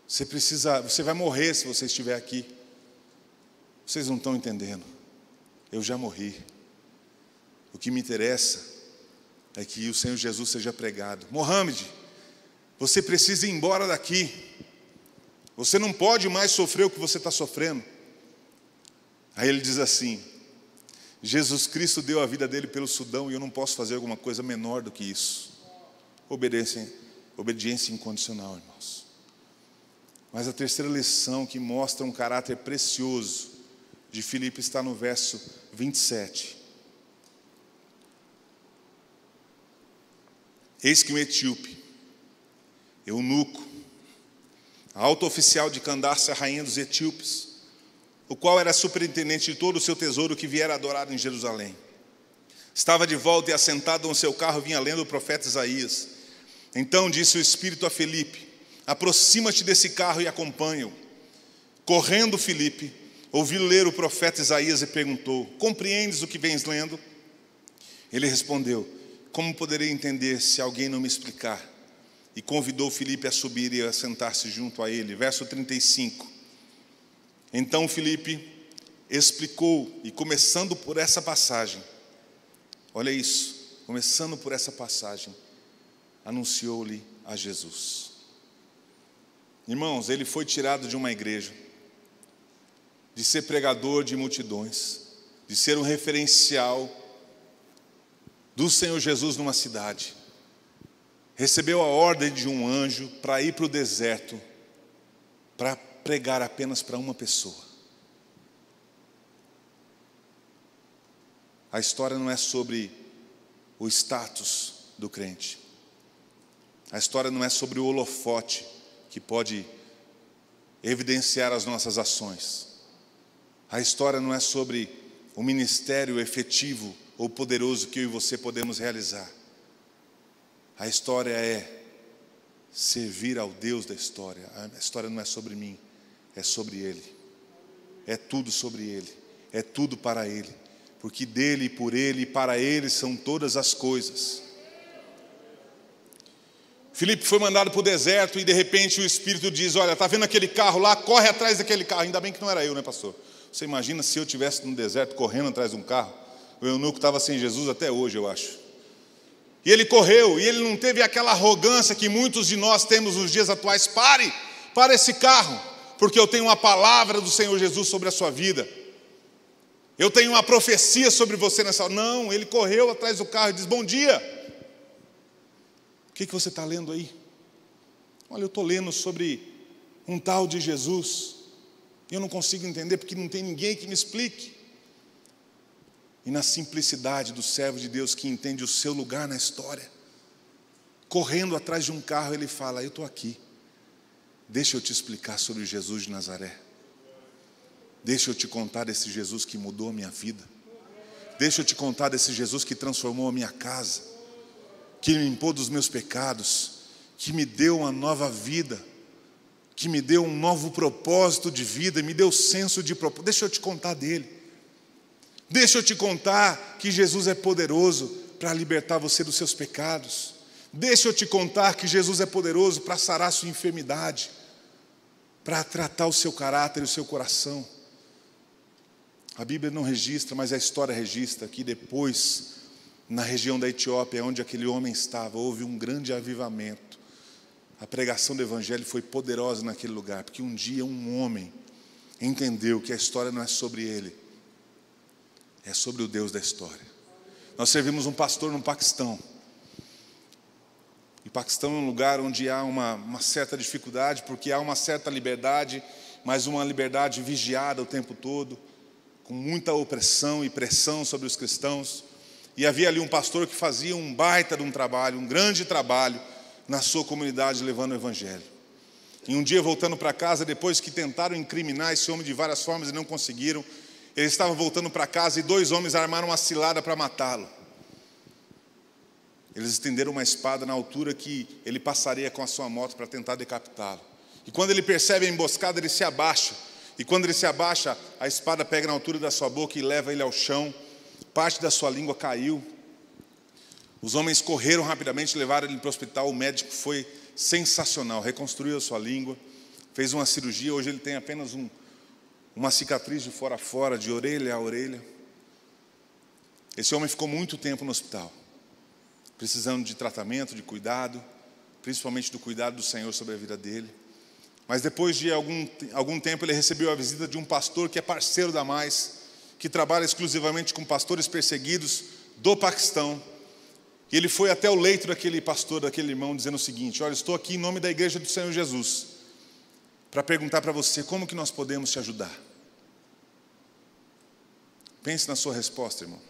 Você vai morrer se você estiver aqui. Vocês não estão entendendo. Eu já morri. O que me interessa é que o Senhor Jesus seja pregado. Mohamed, você precisa ir embora daqui. Você não pode mais sofrer o que você está sofrendo. Aí ele diz assim: Jesus Cristo deu a vida dele pelo Sudão e eu não posso fazer alguma coisa menor do que isso. Obediência incondicional, irmãos. Mas a terceira lição que mostra um caráter precioso de Filipe está no verso 27. Eis que um etíope, eunuco, alto oficial de Candace, a rainha dos etíopes, o qual era superintendente de todo o seu tesouro que viera adorado em Jerusalém, estava de volta e assentado no seu carro vinha lendo o profeta Isaías. Então disse o Espírito a Filipe: aproxima-te desse carro e acompanha-o. Correndo Filipe, ouviu ler o profeta Isaías e perguntou: compreendes o que vens lendo? Ele respondeu: como poderei entender se alguém não me explicar? e convidou Filipe a subir e a sentar-se junto a ele. Verso 35. Então Filipe explicou, e começando por essa passagem, olha isso, começando por essa passagem, anunciou-lhe a Jesus. Irmãos, ele foi tirado de uma igreja, de ser pregador de multidões, de ser um referencial do Senhor Jesus numa cidade. Recebeu a ordem de um anjo para ir para o deserto, para pregar apenas para uma pessoa. A história não é sobre o status do crente. A história não é sobre o holofote que pode evidenciar as nossas ações. A história não é sobre o ministério efetivo ou poderoso que eu e você podemos realizar. A história é servir ao Deus da história. A história não é sobre mim, é sobre Ele. É tudo sobre Ele, é tudo para Ele. Porque dele, por Ele e para Ele são todas as coisas. Filipe foi mandado para o deserto e de repente o Espírito diz: olha, está vendo aquele carro lá? Corre atrás daquele carro. Ainda bem que não era eu, né, pastor? Você imagina se eu estivesse no deserto correndo atrás de um carro? O eunuco estava sem Jesus até hoje, eu acho. E ele correu, e ele não teve aquela arrogância que muitos de nós temos nos dias atuais. Para esse carro, porque eu tenho uma palavra do Senhor Jesus sobre a sua vida. Eu tenho uma profecia sobre você nessa hora. Não, ele correu atrás do carro e diz: bom dia. O que você está lendo aí? Olha, eu estou lendo sobre um tal de Jesus. Eu não consigo entender porque não tem ninguém que me explique. E na simplicidade do servo de Deus que entende o seu lugar na história, correndo atrás de um carro, ele fala: eu estou aqui. Deixa eu te explicar sobre Jesus de Nazaré. Deixa eu te contar desse Jesus que mudou a minha vida. Deixa eu te contar desse Jesus que transformou a minha casa, que me limpou dos meus pecados, que me deu uma nova vida, que me deu um novo propósito de vida, me deu senso de propósito. Deixa eu te contar dele. Deixa eu te contar que Jesus é poderoso para libertar você dos seus pecados. Deixa eu te contar que Jesus é poderoso para sarar a sua enfermidade, para tratar o seu caráter e o seu coração. A Bíblia não registra, mas a história registra que depois, na região da Etiópia, onde aquele homem estava, houve um grande avivamento. A pregação do Evangelho foi poderosa naquele lugar, porque um dia um homem entendeu que a história não é sobre ele, é sobre o Deus da história. Nós servimos um pastor no Paquistão. E o Paquistão é um lugar onde há uma certa dificuldade, porque há uma certa liberdade, mas uma liberdade vigiada o tempo todo, com muita opressão e pressão sobre os cristãos. E havia ali um pastor que fazia um baita de um trabalho, um grande trabalho na sua comunidade, levando o Evangelho. E um dia, voltando para casa, depois que tentaram incriminar esse homem de várias formas e não conseguiram, ele estava voltando para casa e 2 homens armaram uma cilada para matá-lo. Eles estenderam uma espada na altura que ele passaria com a sua moto para tentar decapitá-lo. E quando ele percebe a emboscada, ele se abaixa. E quando ele se abaixa, a espada pega na altura da sua boca e leva ele ao chão. Parte da sua língua caiu. Os homens correram rapidamente, levaram ele para o hospital. O médico foi sensacional, reconstruiu a sua língua, fez uma cirurgia. Hoje ele tem apenas uma cicatriz de fora a fora, de orelha a orelha. Esse homem ficou muito tempo no hospital, precisando de tratamento, de cuidado, principalmente do cuidado do Senhor sobre a vida dele. Mas depois de algum tempo ele recebeu a visita de um pastor que é parceiro da Mais, que trabalha exclusivamente com pastores perseguidos do Paquistão. E ele foi até o leito daquele pastor, daquele irmão, dizendo o seguinte: olha, estou aqui em nome da igreja do Senhor Jesus, para perguntar para você, como que nós podemos te ajudar? Pense na sua resposta, irmão.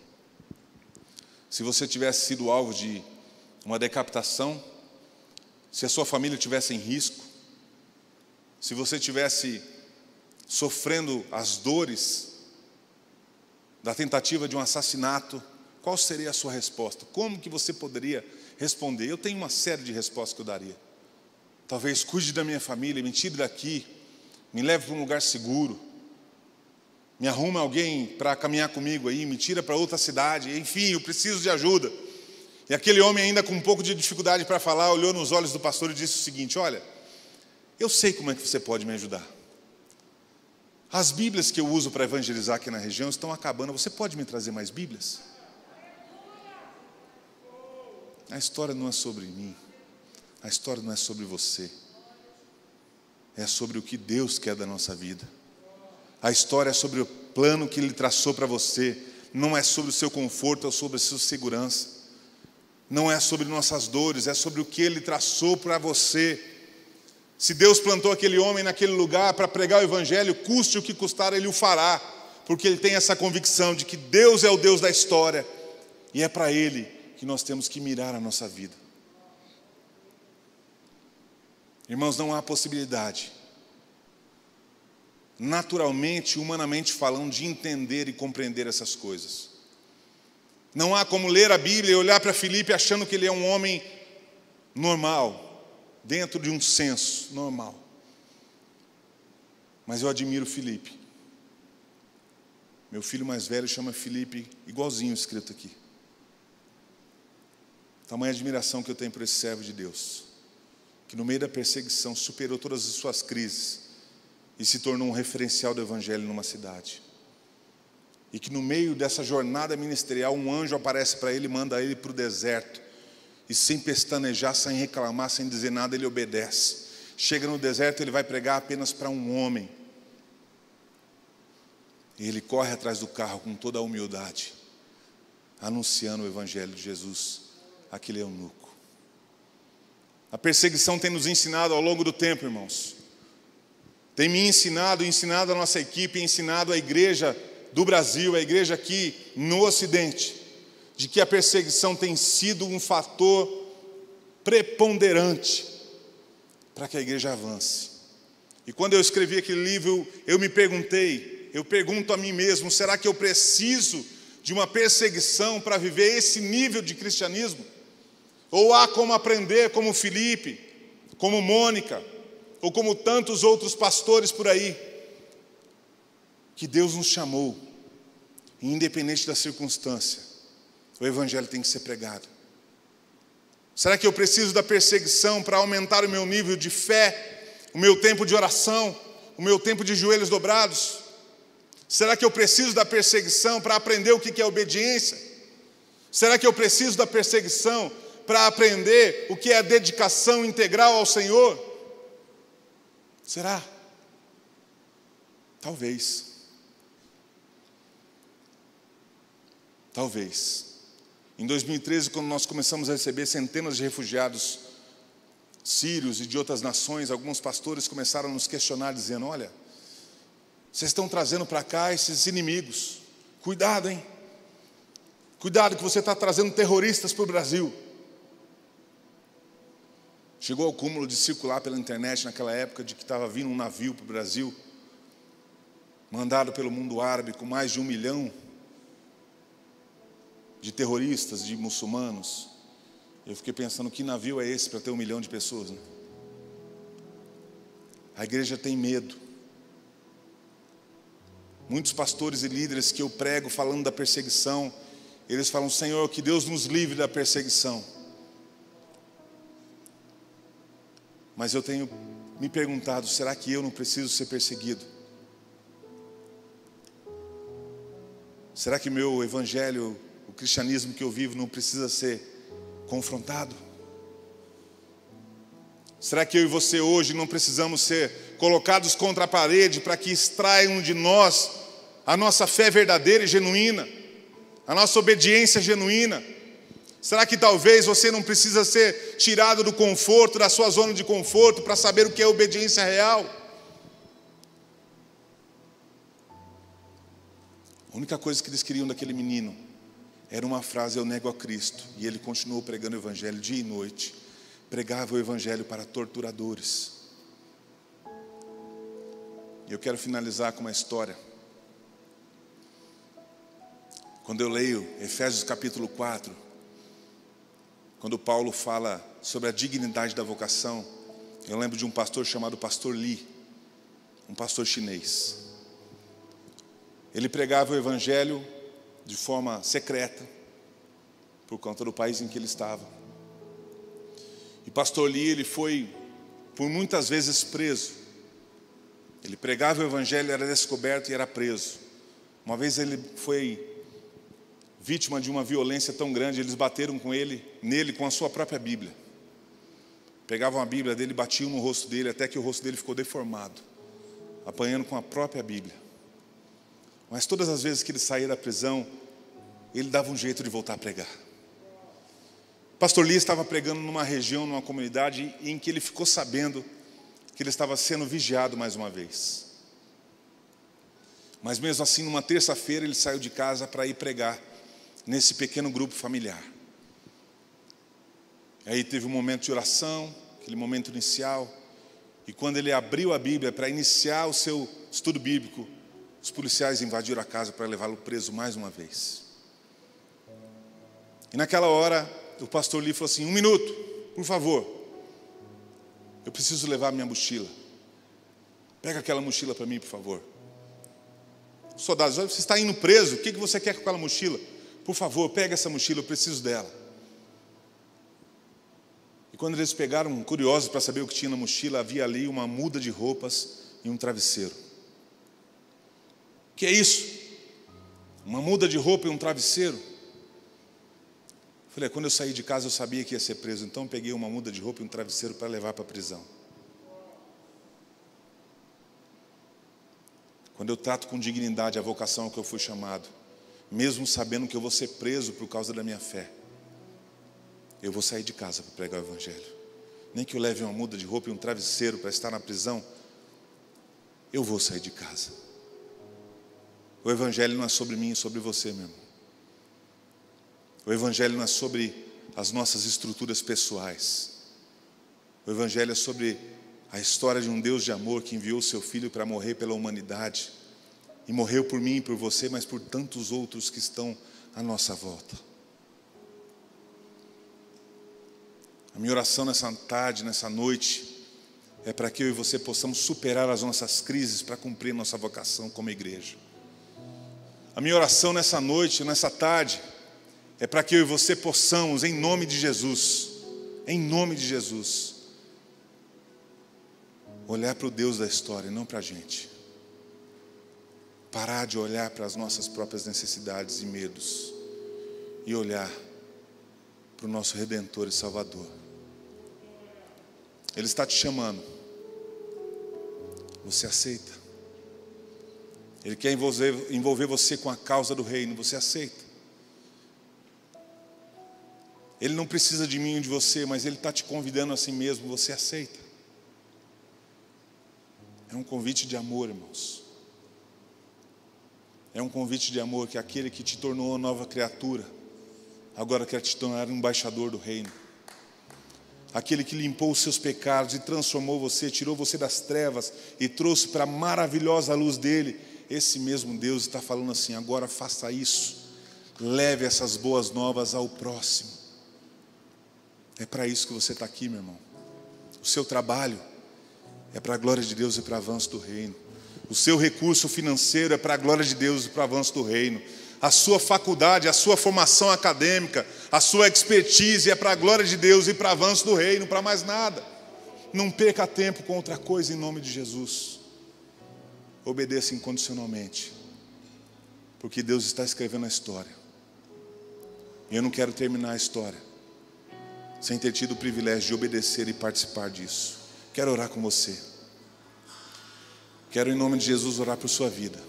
Se você tivesse sido alvo de uma decapitação, se a sua família estivesse em risco, se você estivesse sofrendo as dores da tentativa de um assassinato, qual seria a sua resposta? Como que você poderia responder? Eu tenho uma série de respostas que eu daria. Talvez cuide da minha família, me tire daqui, me leve para um lugar seguro, me arrume alguém para caminhar comigo aí, me tira para outra cidade, enfim, eu preciso de ajuda. E aquele homem, ainda com um pouco de dificuldade para falar, olhou nos olhos do pastor e disse o seguinte: olha, eu sei como é que você pode me ajudar. As Bíblias que eu uso para evangelizar aqui na região estão acabando. Você pode me trazer mais Bíblias? A história não é sobre mim. A história não é sobre você. É sobre o que Deus quer da nossa vida. A história é sobre o plano que Ele traçou para você. Não é sobre o seu conforto ou sobre a sua segurança. Não é sobre nossas dores, é sobre o que Ele traçou para você. Se Deus plantou aquele homem naquele lugar para pregar o Evangelho, custe o que custar, Ele o fará. Porque Ele tem essa convicção de que Deus é o Deus da história. E é para Ele que nós temos que mirar a nossa vida. Irmãos, não há possibilidade, naturalmente, humanamente falando, de entender e compreender essas coisas. Não há como ler a Bíblia e olhar para Filipe achando que ele é um homem normal, dentro de um senso normal. Mas eu admiro Filipe. Meu filho mais velho chama Filipe, igualzinho escrito aqui. Tamanha admiração que eu tenho por esse servo de Deus, que no meio da perseguição superou todas as suas crises e se tornou um referencial do Evangelho numa cidade. E que no meio dessa jornada ministerial, um anjo aparece para ele e manda ele para o deserto. E sem pestanejar, sem reclamar, sem dizer nada, ele obedece. Chega no deserto, ele vai pregar apenas para um homem. E ele corre atrás do carro com toda a humildade, anunciando o Evangelho de Jesus àquele eunuco. A perseguição tem nos ensinado ao longo do tempo, irmãos. Tem me ensinado a nossa equipe, ensinado a igreja do Brasil, a igreja aqui no Ocidente, de que a perseguição tem sido um fator preponderante para que a igreja avance. E quando eu escrevi aquele livro, eu pergunto a mim mesmo, será que eu preciso de uma perseguição para viver esse nível de cristianismo? Ou há como aprender como Filipe, como Mônica, ou como tantos outros pastores por aí, que Deus nos chamou, e independente da circunstância, o Evangelho tem que ser pregado. Será que eu preciso da perseguição para aumentar o meu nível de fé, o meu tempo de oração, o meu tempo de joelhos dobrados? Será que eu preciso da perseguição para aprender o que é obediência? Será que eu preciso da perseguição para aprender o que é a dedicação integral ao Senhor? Será? Talvez. Talvez. Em 2013, quando nós começamos a receber centenas de refugiados sírios e de outras nações, alguns pastores começaram a nos questionar, dizendo: olha, vocês estão trazendo para cá esses inimigos. Cuidado, hein? Cuidado que você está trazendo terroristas para o Brasil. Chegou ao cúmulo de circular pela internet naquela época de que estava vindo um navio para o Brasil, mandado pelo mundo árabe, com mais de 1 milhão de terroristas, de muçulmanos. Eu fiquei pensando, que navio é esse para ter 1 milhão de pessoas, né? A igreja tem medo. Muitos pastores e líderes que eu prego falando da perseguição, eles falam: Senhor, que Deus nos livre da perseguição. Mas eu tenho me perguntado, será que eu não preciso ser perseguido? Será que meu evangelho, o cristianismo que eu vivo, não precisa ser confrontado? Será que eu e você hoje não precisamos ser colocados contra a parede para que extraiam de nós a nossa fé verdadeira e genuína, a nossa obediência genuína? Será que talvez você não precisa ser tirado do conforto, da sua zona de conforto, para saber o que é obediência real? A única coisa que eles queriam daquele menino era uma frase: eu nego a Cristo. E ele continuou pregando o evangelho dia e noite. Pregava o evangelho para torturadores. E eu quero finalizar com uma história. Quando eu leio Efésios capítulo 4, quando Paulo fala sobre a dignidade da vocação, eu lembro de um pastor chamado Pastor Lee, um pastor chinês. Ele pregava o evangelho de forma secreta, por conta do país em que ele estava. E pastor Lee, ele foi por muitas vezes preso. Ele pregava o evangelho, era descoberto e era preso. Uma vez ele foi vítima de uma violência tão grande, eles bateram nele com a sua própria Bíblia. Pegavam a Bíblia dele e batiam no rosto dele, até que o rosto dele ficou deformado, apanhando com a própria Bíblia. Mas todas as vezes que ele saía da prisão, ele dava um jeito de voltar a pregar. Pastor Lee estava pregando numa região, numa comunidade em que ele ficou sabendo que ele estava sendo vigiado mais uma vez. Mas mesmo assim, numa terça-feira, ele saiu de casa para ir pregar nesse pequeno grupo familiar. Aí teve um momento de oração, aquele momento inicial, e quando ele abriu a Bíblia para iniciar o seu estudo bíblico, os policiais invadiram a casa para levá-lo preso mais uma vez. E naquela hora, o pastor Lee falou assim: 1 minuto, por favor, eu preciso levar minha mochila. Pega aquela mochila para mim, por favor. Os soldados: você está indo preso, o que você quer com aquela mochila? Por favor, pega essa mochila, eu preciso dela. E quando eles pegaram, curiosos para saber o que tinha na mochila, havia ali uma muda de roupas e um travesseiro. O que é isso? Uma muda de roupa e um travesseiro? Eu falei: quando eu saí de casa eu sabia que ia ser preso, então eu peguei uma muda de roupa e um travesseiro para levar para a prisão. Quando eu trato com dignidade a vocação a que eu fui chamado, mesmo sabendo que eu vou ser preso por causa da minha fé, eu vou sair de casa para pregar o evangelho. Nem que eu leve uma muda de roupa e um travesseiro para estar na prisão, eu vou sair de casa. O evangelho não é sobre mim, é sobre você, meu irmão. O evangelho não é sobre as nossas estruturas pessoais. O evangelho é sobre a história de um Deus de amor que enviou o seu Filho para morrer pela humanidade. E morreu por mim e por você, mas por tantos outros que estão à nossa volta. A minha oração nessa tarde, nessa noite, é para que eu e você possamos superar as nossas crises para cumprir nossa vocação como igreja. A minha oração nessa noite, nessa tarde, é para que eu e você possamos, em nome de Jesus, olhar para o Deus da história e não para a gente. Parar de olhar para as nossas próprias necessidades e medos e olhar para o nosso Redentor e Salvador. Ele está te chamando. Você aceita? Ele quer envolver você com a causa do reino. Você aceita? Ele não precisa de mim ou de você, mas Ele está te convidando a si mesmo. Você aceita? É um convite de amor, irmãos. É um convite de amor que aquele que te tornou uma nova criatura agora quer te tornar um embaixador do reino. Aquele que limpou os seus pecados e transformou você, tirou você das trevas e trouxe para a maravilhosa luz dele. Esse mesmo Deus está falando assim: agora faça isso. Leve essas boas novas ao próximo. É para isso que você está aqui, meu irmão. O seu trabalho é para a glória de Deus e para o avanço do reino. O seu recurso financeiro é para a glória de Deus e para o avanço do reino. A sua faculdade, a sua formação acadêmica, a sua expertise é para a glória de Deus e para o avanço do reino, para mais nada. Não perca tempo com outra coisa em nome de Jesus. Obedeça incondicionalmente, porque Deus está escrevendo a história. E eu não quero terminar a história sem ter tido o privilégio de obedecer e participar disso. Quero orar com você. Quero, em nome de Jesus, orar por sua vida.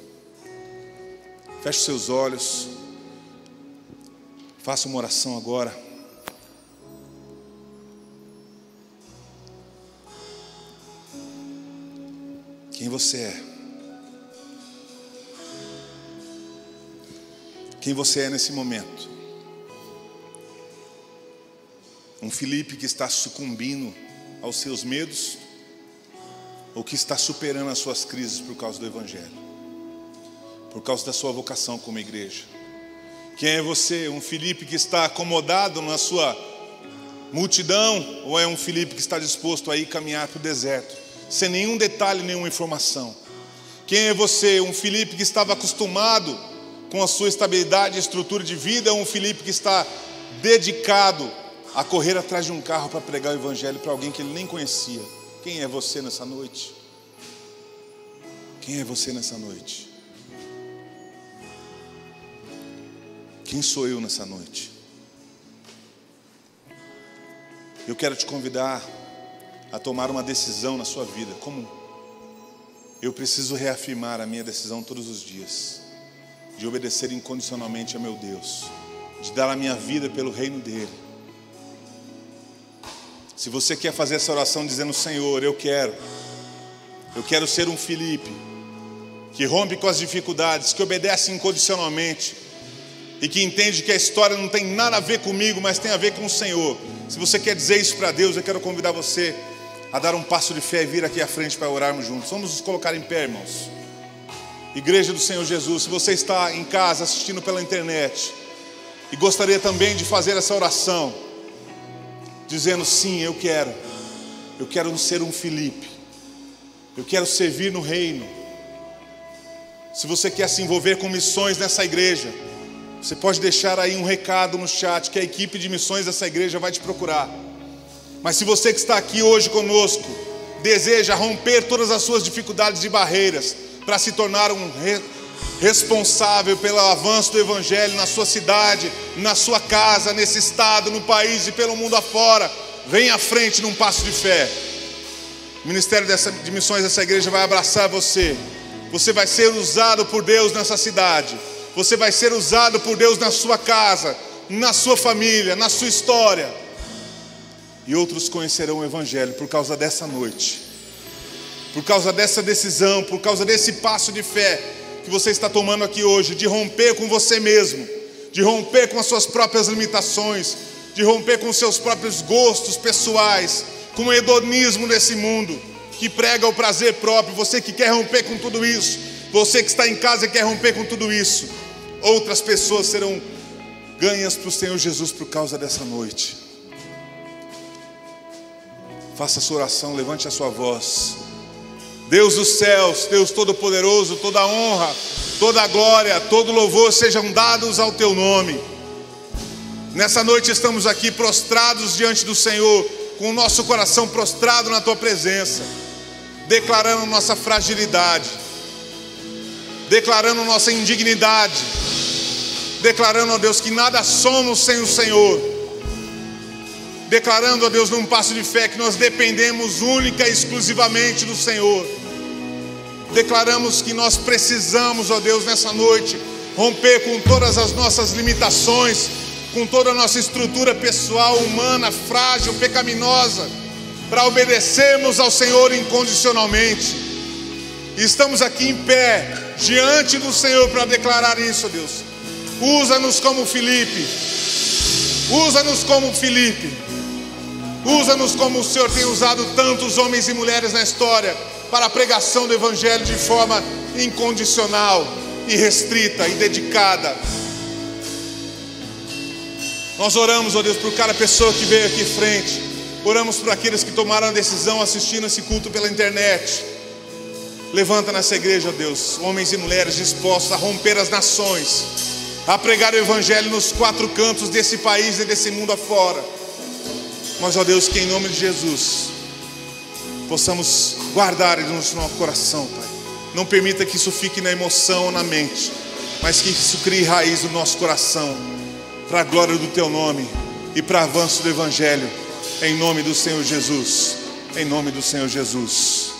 Feche seus olhos. Faça uma oração agora. Quem você é? Quem você é nesse momento? Um Felipe que está sucumbindo aos seus medos, ou que está superando as suas crises por causa do Evangelho, por causa da sua vocação como igreja? Quem é você? Um Felipe que está acomodado na sua multidão, ou é um Felipe que está disposto a ir caminhar para o deserto, sem nenhum detalhe, nenhuma informação? Quem é você? Um Felipe que estava acostumado com a sua estabilidade e estrutura de vida, ou um Felipe que está dedicado a correr atrás de um carro para pregar o evangelho para alguém que ele nem conhecia. Quem é você nessa noite? Quem é você nessa noite? Quem sou eu nessa noite? Eu quero te convidar a tomar uma decisão na sua vida. Como eu preciso reafirmar a minha decisão todos os dias, de obedecer incondicionalmente a meu Deus, de dar a minha vida pelo reino dele. Se você quer fazer essa oração dizendo: Senhor, eu quero ser um Filipe, que rompe com as dificuldades, que obedece incondicionalmente e que entende que a história não tem nada a ver comigo, mas tem a ver com o Senhor. Se você quer dizer isso para Deus, eu quero convidar você a dar um passo de fé e vir aqui à frente para orarmos juntos. Vamos nos colocar em pé, irmãos. Igreja do Senhor Jesus, se você está em casa assistindo pela internet e gostaria também de fazer essa oração, dizendo: sim, eu quero ser um Filipe, eu quero servir no reino. Se você quer se envolver com missões nessa igreja, você pode deixar aí um recado no chat, que a equipe de missões dessa igreja vai te procurar. Mas se você que está aqui hoje conosco deseja romper todas as suas dificuldades e barreiras para se tornar um responsável pelo avanço do evangelho na sua cidade, na sua casa, nesse estado, no país e pelo mundo afora, venha à frente num passo de fé. O Ministério de Missões dessa igreja vai abraçar você. Você vai ser usado por Deus nessa cidade. Você vai ser usado por Deus na sua casa, na sua família, na sua história. E outros conhecerão o evangelho por causa dessa noite, por causa dessa decisão, por causa desse passo de fé que você está tomando aqui hoje, de romper com você mesmo, de romper com as suas próprias limitações, de romper com os seus próprios gostos pessoais, com o hedonismo desse mundo que prega o prazer próprio. Você que quer romper com tudo isso, você que está em casa e quer romper com tudo isso, outras pessoas serão ganhas para o Senhor Jesus por causa dessa noite. Faça a sua oração, levante a sua voz. Deus dos céus, Deus Todo-Poderoso, toda a honra, toda a glória, todo louvor sejam dados ao Teu nome. Nessa noite estamos aqui prostrados diante do Senhor, com o nosso coração prostrado na Tua presença, declarando nossa fragilidade, declarando nossa indignidade, declarando, ó Deus, que nada somos sem o Senhor, declarando, ó Deus, num passo de fé que nós dependemos única e exclusivamente do Senhor. Declaramos que nós precisamos, ó Deus, nessa noite, romper com todas as nossas limitações, com toda a nossa estrutura pessoal, humana, frágil, pecaminosa, para obedecermos ao Senhor incondicionalmente. E estamos aqui em pé, diante do Senhor, para declarar isso, ó Deus. Usa-nos como Filipe, usa-nos como Filipe, usa-nos como o Senhor tem usado tantos homens e mulheres na história, para a pregação do Evangelho de forma incondicional, irrestrita e dedicada. Nós oramos, ó Deus, por cada pessoa que veio aqui em frente. Oramos por aqueles que tomaram a decisão assistindo esse culto pela internet. Levanta nessa igreja, ó Deus, homens e mulheres dispostos a romper as nações, a pregar o Evangelho nos quatro cantos desse país e desse mundo afora. Mas, ó Deus, que em nome de Jesus possamos guardar no nosso coração, Pai. Não permita que isso fique na emoção ou na mente, mas que isso crie raiz no nosso coração, para a glória do Teu nome e para o avanço do Evangelho, em nome do Senhor Jesus, em nome do Senhor Jesus.